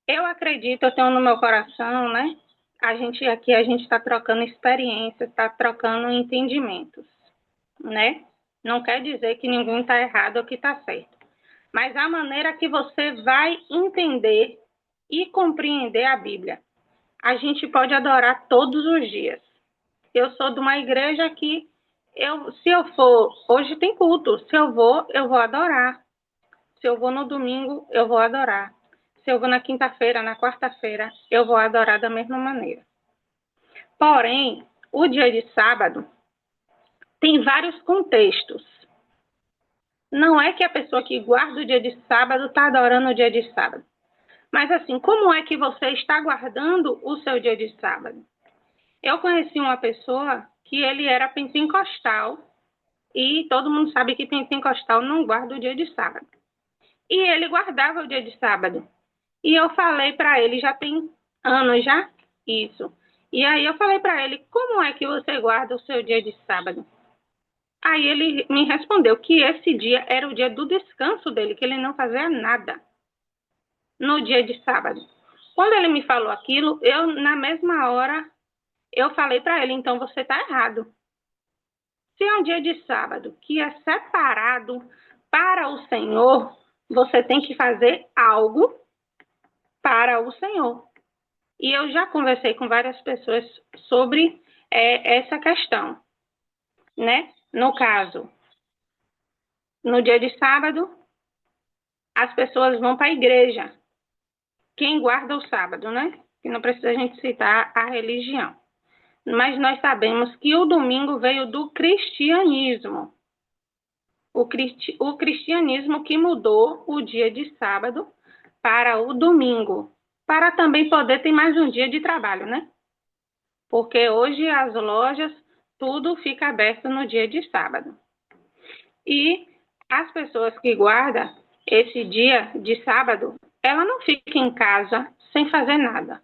Eu acredito, eu tenho no meu coração, né? A gente está trocando experiências, está trocando entendimentos, né? Não quer dizer que ninguém está errado ou que está certo. Mas a maneira que você vai entender e compreender a Bíblia. A gente pode adorar todos os dias. Eu sou de uma igreja que, se eu for, hoje tem culto, se eu vou adorar. Se eu vou no domingo, eu vou adorar. Se eu vou na quinta-feira, na quarta-feira, eu vou adorar da mesma maneira. Porém, o dia de sábado tem vários contextos. Não é que a pessoa que guarda o dia de sábado está adorando o dia de sábado. Mas assim, como é que você está guardando o seu dia de sábado? Eu conheci uma pessoa que ele era pentecostal e todo mundo sabe que pentecostal não guarda o dia de sábado. E ele guardava o dia de sábado. E eu falei para ele, já tem anos já, isso. E aí eu falei para ele, como é que você guarda o seu dia de sábado? Aí ele me respondeu que esse dia era o dia do descanso dele, que ele não fazia nada no dia de sábado. Quando ele me falou aquilo, eu, na mesma hora, eu falei para ele, então você está errado. Se é um dia de sábado que é separado para o Senhor, você tem que fazer algo para o Senhor. E eu já conversei com várias pessoas sobre essa questão, né? No caso, no dia de sábado, as pessoas vão para a igreja. Quem guarda o sábado, né? Que não precisa a gente citar a religião. Mas nós sabemos que o domingo veio do cristianismo. O cristianismo que mudou o dia de sábado para o domingo, para também poder ter mais um dia de trabalho, né? Porque hoje as lojas, tudo fica aberto no dia de sábado. E as pessoas que guardam esse dia de sábado, ela não fica em casa sem fazer nada.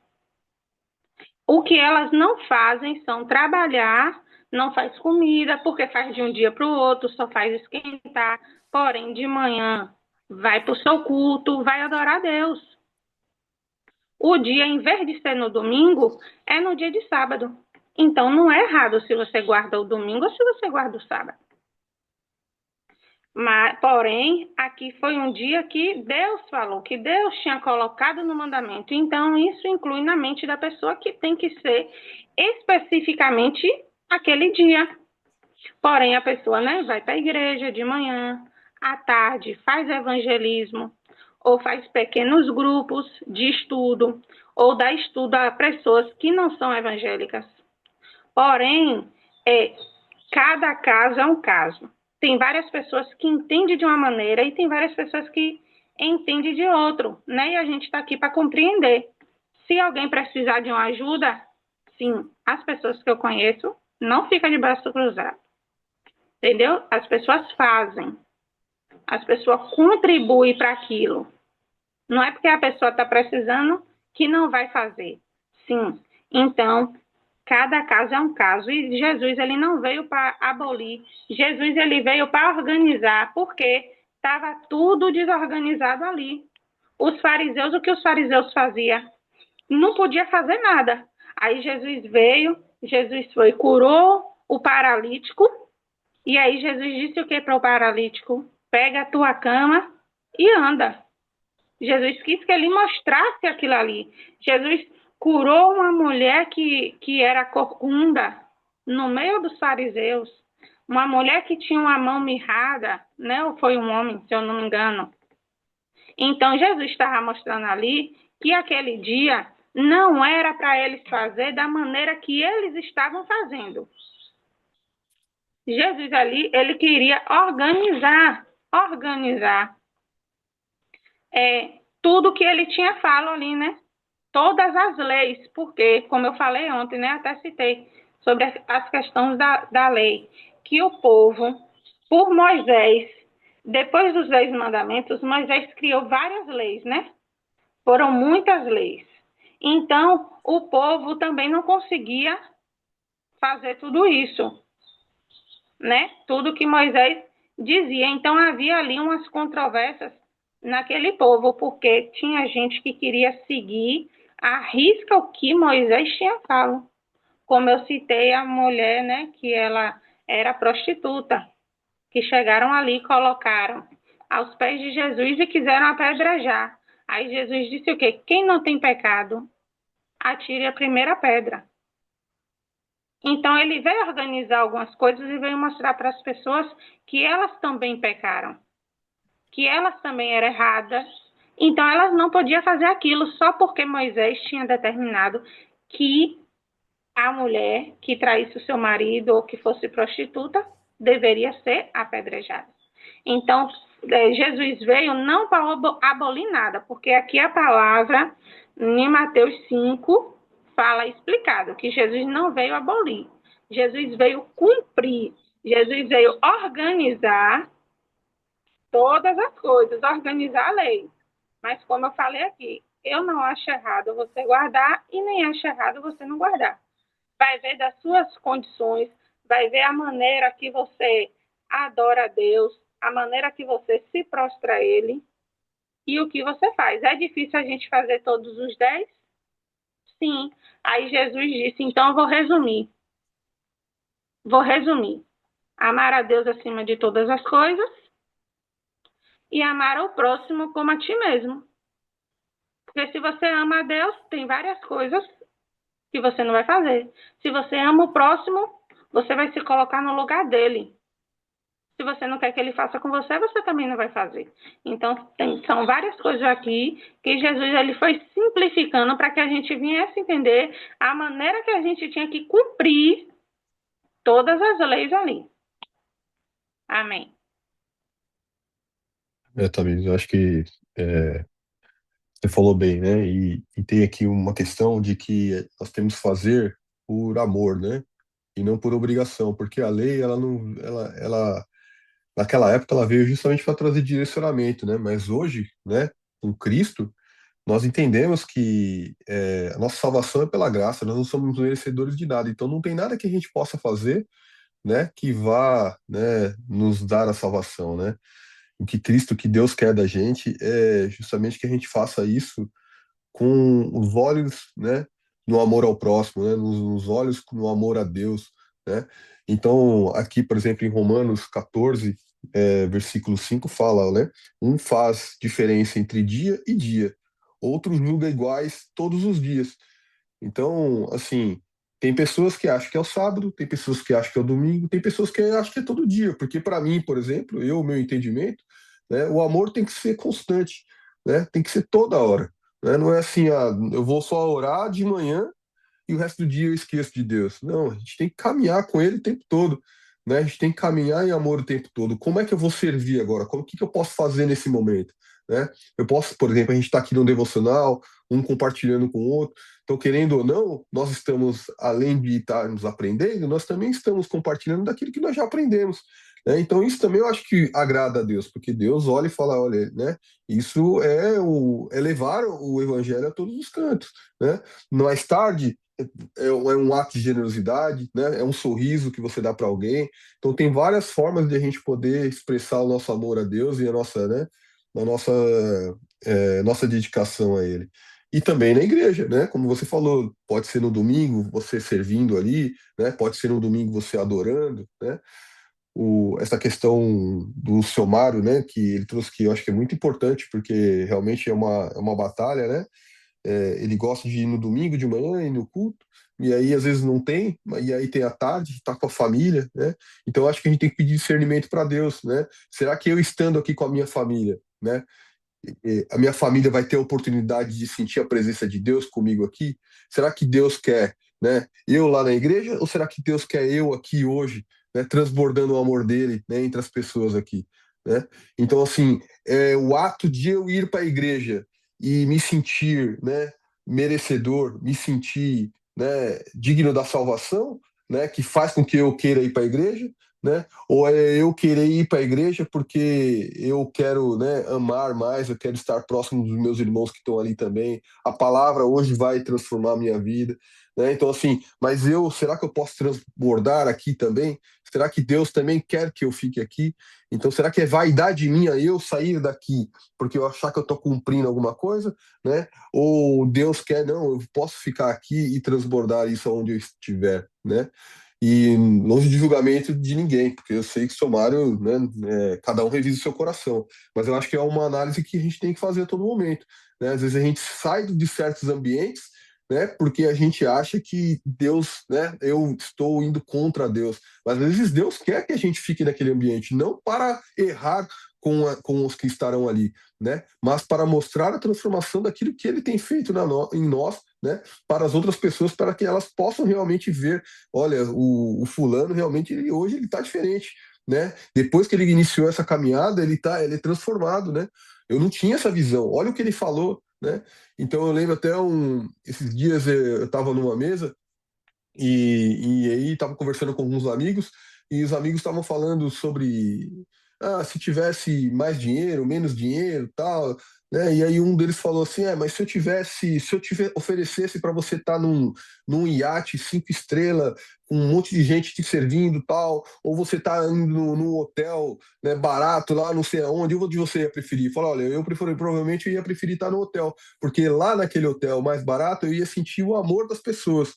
O que elas não fazem são trabalhar, não faz comida, porque faz de um dia para o outro, só faz esquentar. Porém, de manhã, vai para o seu culto, vai adorar a Deus. O dia, em vez de ser no domingo, é no dia de sábado. Então, não é errado se você guarda o domingo ou se você guarda o sábado. Mas, porém, aqui foi um dia que Deus falou, que Deus tinha colocado no mandamento. Então, isso inclui na mente da pessoa que tem que ser especificamente aquele dia. Porém, a pessoa, né, vai para a igreja de manhã, à tarde, faz evangelismo. ou faz pequenos grupos de estudo, ou dá estudo a pessoas que não são evangélicas. Porém, cada caso é um caso. Tem várias pessoas que entendem de uma maneira e tem várias pessoas que entendem de outro, né? E a gente está aqui para compreender. Se alguém precisar de uma ajuda, sim, as pessoas que eu conheço não ficam de braço cruzado, entendeu? As pessoas fazem, as pessoas contribuem para aquilo. Não é porque a pessoa está precisando que não vai fazer. Sim, então, cada caso é um caso. E Jesus, ele não veio para abolir. Jesus, ele veio para organizar, porque estava tudo desorganizado ali. Os fariseus, o que os fariseus faziam? Não podia fazer nada. Aí Jesus veio, Jesus foi, curou o paralítico, e aí Jesus disse o que para o paralítico? Pega a tua cama e anda. Jesus quis que ele mostrasse aquilo ali. Jesus curou uma mulher que era corcunda no meio dos fariseus. Uma mulher que tinha uma mão mirrada, né? Ou foi um homem, se eu não me engano. Então, Jesus estava mostrando ali que aquele dia não era para eles fazer da maneira que eles estavam fazendo. Jesus ali, ele queria organizar tudo que ele tinha falo ali, né? Todas as leis, porque, como eu falei ontem, né? Até citei sobre as questões da lei, que o povo, por Moisés, depois dos 10 mandamentos, Moisés criou várias leis, né? Foram muitas leis. Então, o povo também não conseguia fazer tudo isso, né? Tudo que Moisés dizia. Então, havia ali umas controvérsias naquele povo, porque tinha gente que queria seguir à risca o que Moisés tinha falado. Como eu citei a mulher, né, que ela era prostituta, que chegaram ali e colocaram aos pés de Jesus e quiseram apedrejar. Aí Jesus disse o quê? Quem não tem pecado, atire a primeira pedra. Então, ele veio organizar algumas coisas e veio mostrar para as pessoas que elas também pecaram, que elas também eram erradas. Então, elas não podiam fazer aquilo só porque Moisés tinha determinado que a mulher que traísse o seu marido ou que fosse prostituta deveria ser apedrejada. Então, Jesus veio não para abolir nada, porque aqui a palavra, em Mateus 5, fala explicado que Jesus não veio abolir. Jesus veio cumprir. Jesus veio organizar todas as coisas, organizar a lei. Mas, como eu falei aqui, eu não acho errado você guardar e nem acho errado você não guardar. Vai ver das suas condições, vai ver a maneira que você adora a Deus, a maneira que você se prostra a Ele e o que você faz. É difícil a gente fazer todos os 10? Sim. Aí Jesus disse, então eu vou resumir. Amar a Deus acima de todas as coisas e amar ao próximo como a ti mesmo. Porque se você ama a Deus, tem várias coisas que você não vai fazer. Se você ama o próximo, você vai se colocar no lugar dele. Se você não quer que ele faça com você, você também não vai fazer. Então, são várias coisas aqui que Jesus ele foi simplificando para que a gente viesse entender a maneira que a gente tinha que cumprir todas as leis ali. Amém. Tamires, eu acho que você falou bem, né? E tem aqui uma questão de que nós temos que fazer por amor, né? E não por obrigação, porque a lei, ela não, ela naquela época, ela veio justamente para trazer direcionamento, né? Mas hoje, né? Com Cristo, nós entendemos que a nossa salvação é pela graça, nós não somos merecedores de nada. Então, não tem nada que a gente possa fazer, né? Que vá, né? Nos dar a salvação, né? O que Cristo, o que Deus quer da gente é justamente que a gente faça isso com os olhos, né, no amor ao próximo, né, nos olhos no amor a Deus, né? Então, aqui, por exemplo, em Romanos 14, versículo 5 fala, né, um faz diferença entre dia e dia, outro julga iguais todos os dias. Então, assim, tem pessoas que acham que é o sábado, tem pessoas que acham que é o domingo, tem pessoas que acham que é todo dia, porque para mim, por exemplo, meu entendimento, né, o amor tem que ser constante, né? Tem que ser toda hora, né? Não é assim, eu vou só orar de manhã e o resto do dia eu esqueço de Deus. Não, a gente tem que caminhar com Ele o tempo todo, né? A gente tem que caminhar em amor o tempo todo. Como é que eu vou servir agora? O que que eu posso fazer nesse momento, né? Eu posso, por exemplo, a gente está aqui no devocional, um compartilhando com o outro. Então, querendo ou não, nós estamos, além de estarmos aprendendo, nós também estamos compartilhando daquilo que nós já aprendemos, né? Então, isso também eu acho que agrada a Deus, porque Deus olha e fala, olha, né? Isso é levar o evangelho a todos os cantos, né? Mais tarde, é um ato de generosidade, né? É um sorriso que você dá para alguém. Então tem várias formas de a gente poder expressar o nosso amor a Deus e a nossa, né? A nossa dedicação a Ele. E também na igreja, né? Como você falou, pode ser no domingo você servindo ali, né? Pode ser no domingo você adorando, né? Essa questão do seu Mário, né? Que ele trouxe que eu acho que é muito importante porque realmente é uma batalha, né? Ele gosta de ir no domingo de manhã e no culto, e aí às vezes não tem, e aí tem a tarde, está com a família, né? Então acho que a gente tem que pedir discernimento para Deus, né? Será que eu estando aqui com a minha família, né? A minha família vai ter a oportunidade de sentir a presença de Deus comigo aqui? Será que Deus quer, né, eu lá na igreja, ou será que Deus quer eu aqui hoje, né, transbordando o amor dele, né, entre as pessoas aqui, né? Então, assim, o ato de eu ir para a igreja e me sentir, né, merecedor, me sentir, né, digno da salvação, né, que faz com que eu queira ir para a igreja, né? Ou é eu querer ir para a igreja porque eu quero, né, amar mais, eu quero estar próximo dos meus irmãos que estão ali também. A palavra hoje vai transformar a minha vida, né? Então, assim, mas será que eu posso transbordar aqui também? Será que Deus também quer que eu fique aqui? Então, será que é vaidade minha eu sair daqui porque eu achar que eu estou cumprindo alguma coisa, né? Ou Deus quer, não, eu posso ficar aqui e transbordar isso onde eu estiver, né? E longe de julgamento de ninguém, porque eu sei que somário, né, cada um revisa o seu coração. Mas eu acho que é uma análise que a gente tem que fazer a todo momento, né? Às vezes a gente sai de certos ambientes, né, porque a gente acha que Deus, né, eu estou indo contra Deus. Mas às vezes Deus quer que a gente fique naquele ambiente, não para errar com os que estarão ali, né, mas para mostrar a transformação daquilo que Ele tem feito em nós, né, para as outras pessoas, para que elas possam realmente ver, olha, o fulano realmente hoje ele está diferente, né? Depois que ele iniciou essa caminhada, ele é transformado, né? Eu não tinha essa visão. Olha o que ele falou, né? Então eu lembro até esses dias eu estava numa mesa e aí estava conversando com alguns amigos e os amigos estavam falando sobre se tivesse mais dinheiro, menos dinheiro, tal, né? E aí um deles falou assim, mas se eu oferecesse para você estar num iate 5 estrelas, com um monte de gente te servindo, tal, ou você tá indo num hotel, né, barato lá, não sei aonde, onde você ia preferir? Fala, olha, provavelmente eu ia preferir estar no hotel, porque lá naquele hotel mais barato eu ia sentir o amor das pessoas,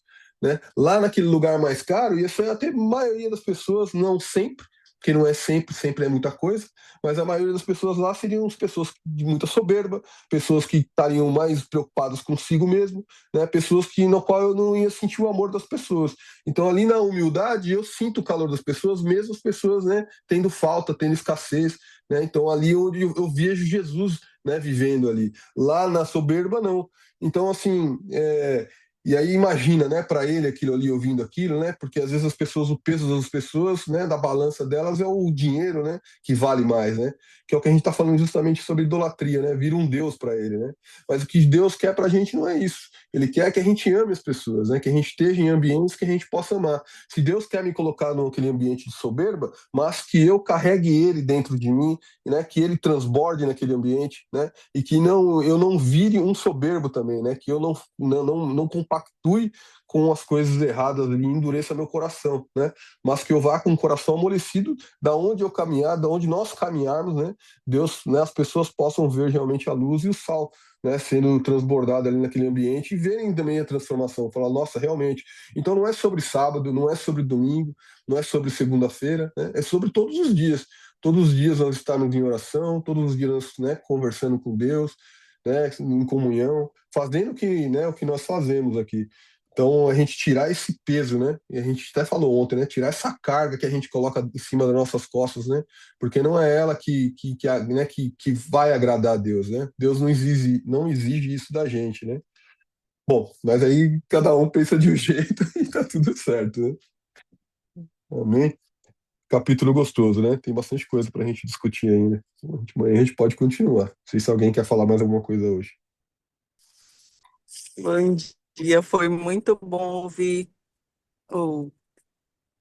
né? Lá naquele lugar mais caro, ia ser até a maioria das pessoas, não sempre, porque não é sempre, sempre é muita coisa, mas a maioria das pessoas lá seriam as pessoas de muita soberba, pessoas que estariam mais preocupadas consigo mesmo, né? Pessoas no qual eu não ia sentir o amor das pessoas. Então ali na humildade eu sinto o calor das pessoas, mesmo as pessoas, né, tendo falta, tendo escassez, né? Então ali onde eu vejo Jesus, né, vivendo ali. Lá na soberba não. Então assim, e aí imagina, né, para ele aquilo ali ouvindo aquilo, né? Porque às vezes as pessoas, o peso das pessoas, né, da balança delas é o dinheiro, né, que vale mais, né? Que é o que a gente está falando justamente sobre idolatria, né? Vira um Deus para ele, né? Mas o que Deus quer para a gente não é isso. Ele quer que a gente ame as pessoas, né? Que a gente esteja em ambientes que a gente possa amar. Se Deus quer me colocar naquele ambiente de soberba, mas que eu carregue ele dentro de mim, né? Que ele transborde naquele ambiente, né? E que eu não vire um soberbo também, né? Que eu não compactue com as coisas erradas e endureça meu coração, né? Mas que eu vá com o coração amolecido, da onde eu caminhar, da onde nós caminharmos, né? Deus, né? As pessoas possam ver realmente a luz e o sal, né? Sendo transbordado ali naquele ambiente e verem também a transformação, falar, nossa, realmente. Então não é sobre sábado, não é sobre domingo, não é sobre segunda-feira, né? É sobre todos os dias. Todos os dias nós estamos em oração, todos os dias, né, conversando com Deus, né, em comunhão, fazendo o que nós fazemos aqui. Então, a gente tirar esse peso, né? E a gente até falou ontem, né? Tirar essa carga que a gente coloca em cima das nossas costas, né? Porque não é ela né? que vai agradar a Deus, né? Deus não exige isso da gente, né? Bom, mas aí cada um pensa de um jeito e tá tudo certo, né? Amém? Capítulo gostoso, né? Tem bastante coisa pra gente discutir ainda. Amanhã a gente pode continuar. Não sei se alguém quer falar mais alguma coisa hoje. Bom dia, foi muito bom ouvir o,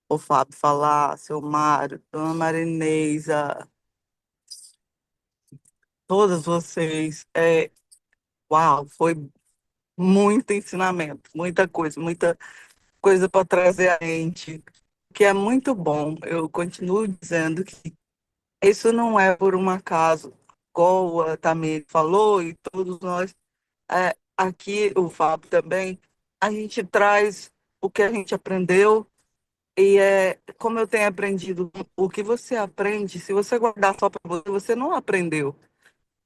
o Fábio falar, seu Mário, Dona Marinês, todos vocês. Uau, foi muito ensinamento, muita coisa para trazer a gente, que é muito bom. Eu continuo dizendo que isso não é por um acaso, igual a Tamir falou e todos nós. Aqui, o Fábio também, a gente traz o que a gente aprendeu. E como eu tenho aprendido, o que você aprende, se você guardar só para você, você não aprendeu.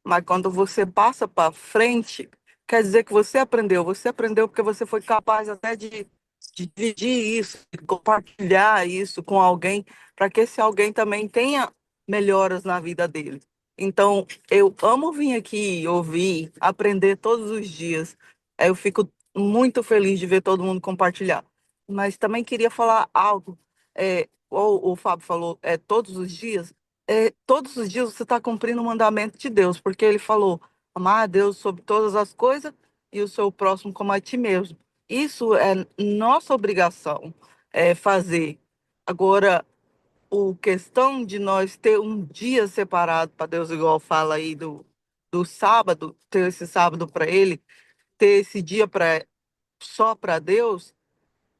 Mas quando você passa para frente, quer dizer que você aprendeu. Você aprendeu porque você foi capaz até de dividir isso, de compartilhar isso com alguém, para que esse alguém também tenha melhoras na vida dele. Então, eu amo vir aqui ouvir, aprender todos os dias. Eu fico muito feliz de ver todo mundo compartilhar. Mas também queria falar algo. O Fábio falou, todos os dias você está cumprindo o mandamento de Deus, porque ele falou, amar a Deus sobre todas as coisas e o seu próximo como a ti mesmo. Isso é nossa obrigação fazer. Agora, o questão de nós ter um dia separado para Deus, igual fala aí do sábado, ter esse sábado para ele, ter esse dia só para Deus,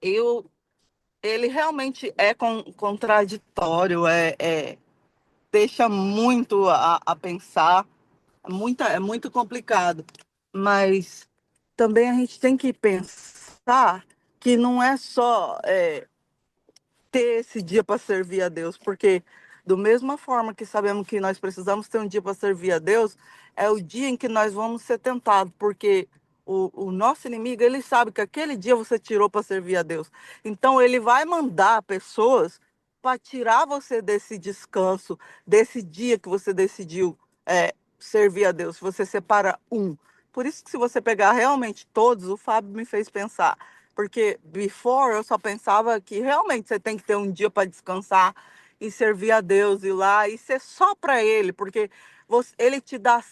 ele realmente é contraditório, deixa muito a pensar, é muito complicado. Mas também a gente tem que pensar que não é só ter esse dia para servir a Deus, porque do mesma forma que sabemos que nós precisamos ter um dia para servir a Deus, é o dia em que nós vamos ser tentados, porque o nosso inimigo, ele sabe que aquele dia você tirou para servir a Deus. Então ele vai mandar pessoas para tirar você desse descanso, desse dia que você decidiu servir a Deus. Se você separa um. Por isso que se você pegar realmente todos, o Fábio me fez pensar. Porque before eu só pensava que realmente você tem que ter um dia para descansar e servir a Deus e lá e ser só para Ele, porque Ele te dá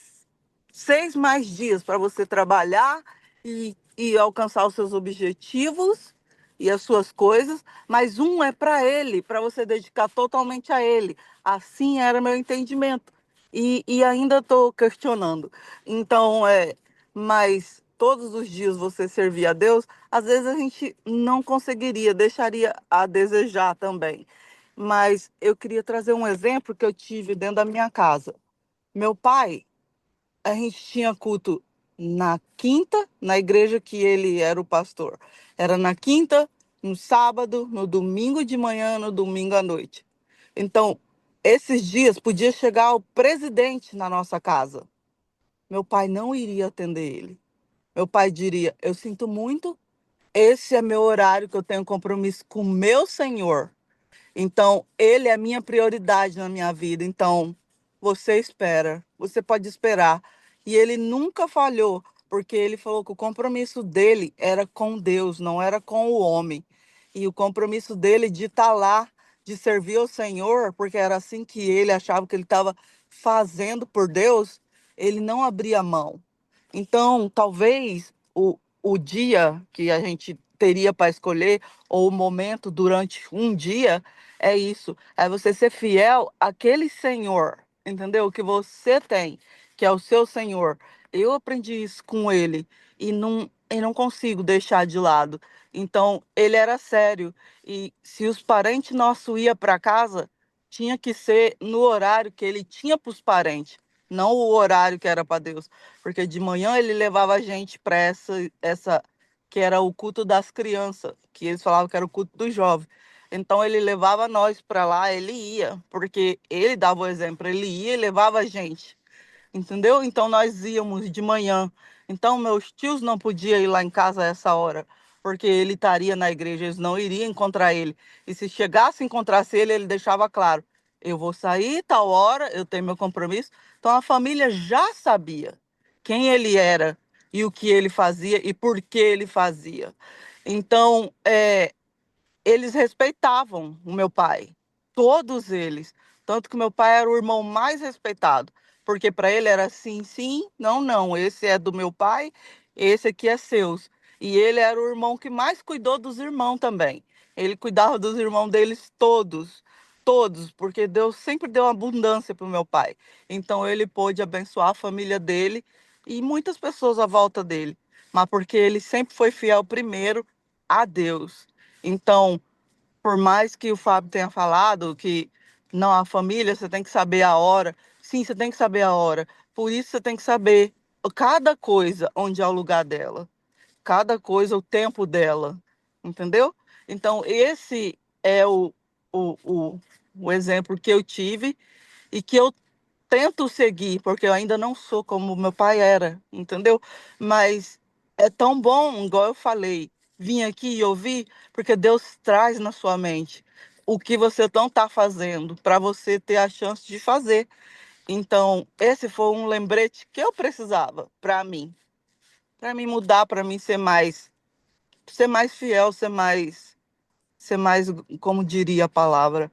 6 mais dias para você trabalhar e alcançar os seus objetivos e as suas coisas, mas um é para Ele, para você dedicar totalmente a Ele. Assim era meu entendimento. E ainda estou questionando. Então, mas todos os dias você servir a Deus, às vezes a gente não conseguiria, deixaria a desejar também. Mas eu queria trazer um exemplo que eu tive dentro da minha casa. Meu pai, a gente tinha culto na quinta, na igreja que ele era o pastor. Era na quinta, no sábado, no domingo de manhã, no domingo à noite. Então, esses dias podia chegar o presidente na nossa casa. Meu pai não iria atender ele. Meu pai diria: eu sinto muito, esse é meu horário que eu tenho compromisso com o meu Senhor. Então, ele é a minha prioridade na minha vida. Então, você espera, você pode esperar. E ele nunca falhou, porque ele falou que o compromisso dele era com Deus, não era com o homem. E o compromisso dele de estar lá, de servir ao Senhor, porque era assim que ele achava que ele estava fazendo por Deus, ele não abria mão. Então, talvez o dia que a gente teria para escolher, ou o momento durante um dia, é isso. É você ser fiel àquele Senhor, entendeu? Que você tem, que é o seu Senhor. Eu aprendi isso com ele e não consigo deixar de lado. Então, ele era sério. E se os parentes nossos iam para casa, tinha que ser no horário que ele tinha para os parentes, não o horário que era para Deus. Porque de manhã ele levava a gente para essa que era o culto das crianças, que eles falavam que era o culto dos jovens. Então ele levava nós para lá, ele ia, porque ele dava o exemplo, ele ia e levava a gente, entendeu? Então nós íamos de manhã. Então meus tios não podiam ir lá em casa a essa hora, porque ele estaria na igreja, eles não iriam encontrar ele. E se chegasse e encontrasse ele, ele deixava claro: eu vou sair tal hora, eu tenho meu compromisso. Então a família já sabia quem ele era e o que ele fazia e por que ele fazia. Então, eles respeitavam o meu pai, todos eles. Tanto que meu pai era o irmão mais respeitado, porque para ele era sim, sim, não, não. Esse é do meu pai, esse aqui é seus. E ele era o irmão que mais cuidou dos irmãos também. Ele cuidava dos irmãos deles todos, todos, porque Deus sempre deu abundância para o meu pai. Então ele pôde abençoar a família dele e muitas pessoas à volta dele, mas porque ele sempre foi fiel primeiro a Deus. Então, por mais que o Fábio tenha falado que não, a família, você tem que saber a hora. Sim, você tem que saber a hora. Por isso você tem que saber cada coisa onde é o lugar dela. Cada coisa, o tempo dela. Entendeu? Então, esse é o, o, o exemplo que eu tive e que eu tento seguir, porque eu ainda não sou como meu pai era, entendeu? Mas é tão bom, igual eu falei, vir aqui e ouvir, porque Deus traz na sua mente o que você não está fazendo, para você ter a chance de fazer. Então, esse foi um lembrete que eu precisava para mim mudar, para mim ser mais fiel, ser mais, como diria a palavra,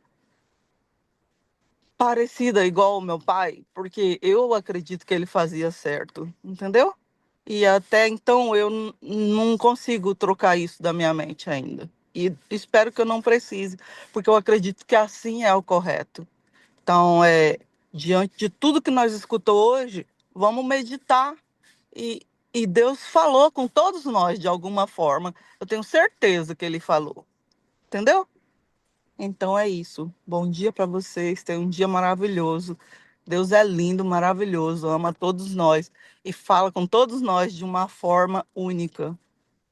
parecida igual ao meu pai, porque eu acredito que ele fazia certo, entendeu? E até então eu não consigo trocar isso da minha mente ainda. E espero que eu não precise, porque eu acredito que assim é o correto. Então, diante de tudo que nós escutamos hoje, vamos meditar. E, e Deus falou com todos nós de alguma forma. Eu tenho certeza que ele falou. Entendeu? Então é isso. Bom dia para vocês. Tenham um dia maravilhoso. Deus é lindo, maravilhoso, ama todos nós e fala com todos nós de uma forma única.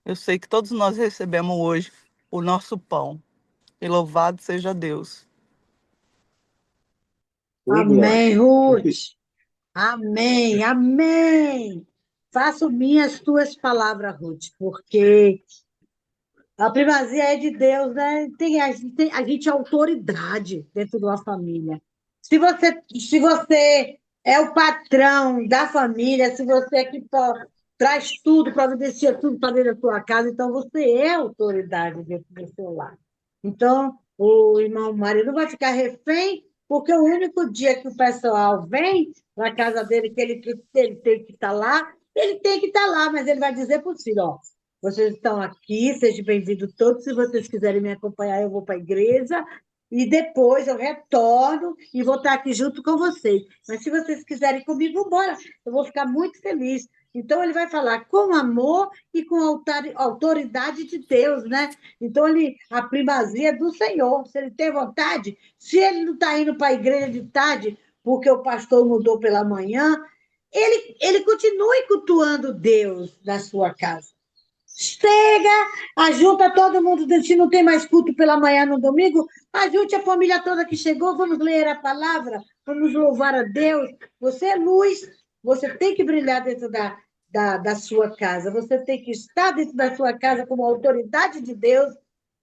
Eu sei que todos nós recebemos hoje o nosso pão. E louvado seja Deus. Ô, Glória. Amém, Ruth. Amém, amém. Faço minhas tuas palavras, Ruth, porque a primazia é de Deus, né? A gente é autoridade dentro de uma família. Se você é o patrão da família, se você é que traz tudo, providencia tudo para dentro da sua casa, então você é autoridade dentro do seu lar. Então, o irmão Mário não vai ficar refém, porque o único dia que o pessoal vem na casa dele, que ele tem que estar lá, ele tem que estar lá, mas ele vai dizer para os filhos, ó, vocês estão aqui, sejam bem-vindos todos. Se vocês quiserem me acompanhar, eu vou para a igreja e depois eu retorno e vou estar aqui junto com vocês. Mas se vocês quiserem ir comigo, embora, eu vou ficar muito feliz. Então, ele vai falar com amor e com autoridade de Deus, né? Então, a primazia é do Senhor. Se ele tem vontade, se ele não está indo para a igreja de tarde, porque o pastor mudou pela manhã, ele continue cultuando Deus na sua casa. Chega, ajunta todo mundo, se não tem mais culto pela manhã no domingo, ajunte a família toda que chegou, vamos ler a palavra, vamos louvar a Deus. Você é luz, você tem que brilhar dentro da sua casa, você tem que estar dentro da sua casa como autoridade de Deus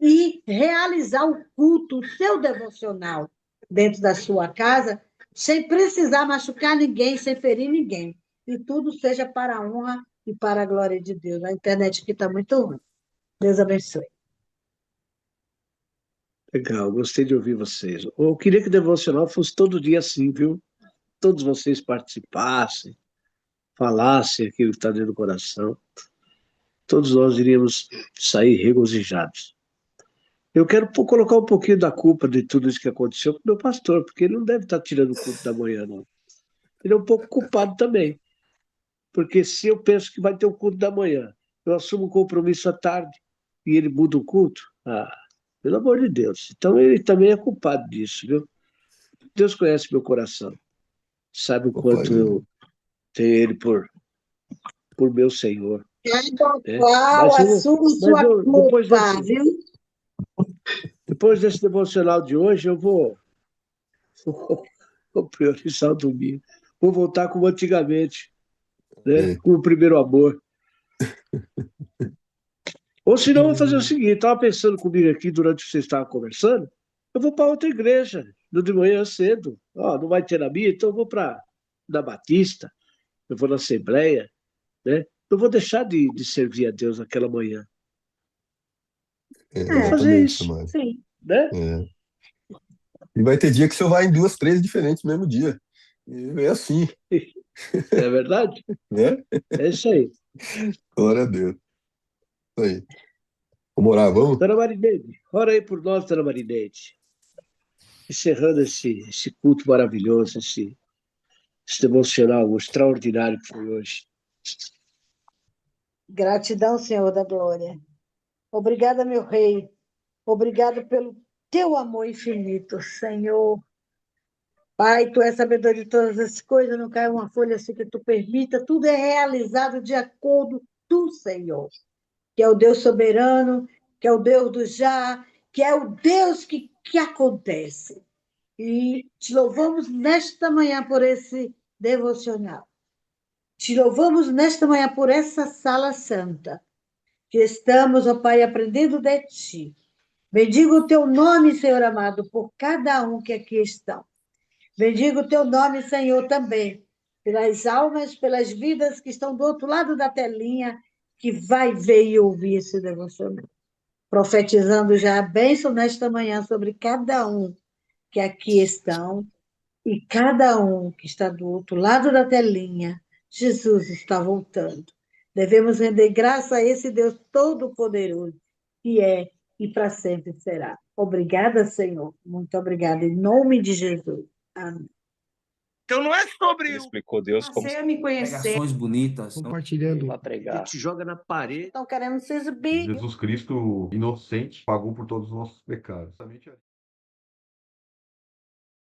e realizar o culto, o seu devocional dentro da sua casa, sem precisar machucar ninguém, sem ferir ninguém. E tudo seja para a honra e para a glória de Deus. A internet aqui está muito ruim. Deus abençoe. Legal, gostei de ouvir vocês. Eu queria que o devocional fosse todo dia assim, viu? Todos vocês participassem, falassem aquilo que está dentro do coração. Todos nós iríamos sair regozijados. Eu quero colocar um pouquinho da culpa de tudo isso que aconteceu para o meu pastor, porque ele não deve estar tirando o culto da manhã, não. Ele é um pouco culpado também, porque se eu penso que vai ter o culto da manhã, eu assumo um compromisso à tarde e ele muda o culto, pelo amor de Deus. Então ele também é culpado disso, viu? Deus conhece meu coração, sabe o Ô, pai, quanto eu tenho ele por meu Senhor, Cada né? qual Mas eu, assume mas sua eu culpa, viu? depois desse devocional de hoje, eu vou priorizar o domingo. Vou voltar como antigamente, né? amém. Com o primeiro amor. Ou senão eu vou fazer o seguinte, estava pensando comigo aqui durante que vocês estavam conversando, eu vou para outra igreja, no de manhã cedo. Ó, não vai ter na minha, então eu vou para da Batista, eu vou na Assembleia, né? Não vou deixar de servir a Deus naquela manhã. Vou É, fazer Exatamente, isso, Samara. sim. né? É. E vai ter dia que você vai em duas, três diferentes no mesmo dia. E é assim, Não é verdade? né? É isso aí. Glória a Deus. Isso aí. Vamos orar, vamos? Dona Marinete, ora aí por nós, Dona Marinete. Encerrando esse culto maravilhoso, esse devocional extraordinário que foi hoje. Gratidão, Senhor da glória. Obrigada, meu Rei. Obrigado pelo teu amor infinito, Senhor. Pai, tu és sabedor de todas as coisas, não cai uma folha sem que tu permita, tudo é realizado de acordo com tu, Senhor, que é o Deus soberano, que é o Deus do já, que é o Deus que acontece. E te louvamos nesta manhã por esse devocional. Te louvamos nesta manhã por essa sala santa, que estamos, ó Pai, aprendendo de ti. Bendigo o teu nome, Senhor amado, por cada um que aqui estão. Bendigo o teu nome, Senhor, também, pelas almas, pelas vidas que estão do outro lado da telinha, que vai ver e ouvir esse devocional. Profetizando já a bênção nesta manhã sobre cada um que aqui estão e cada um que está do outro lado da telinha. Jesus está voltando. Devemos render graça a esse Deus Todo-Poderoso, que é e para sempre será. Obrigada, Senhor. Muito obrigada. Em nome de Jesus. Amém. Então não é sobre Ele o explicou Deus como Passei a me conhecer. Pregações bonitas. compartilhando. A gente joga na parede. Estão querendo se exibir. Jesus Cristo inocente pagou por todos os nossos pecados.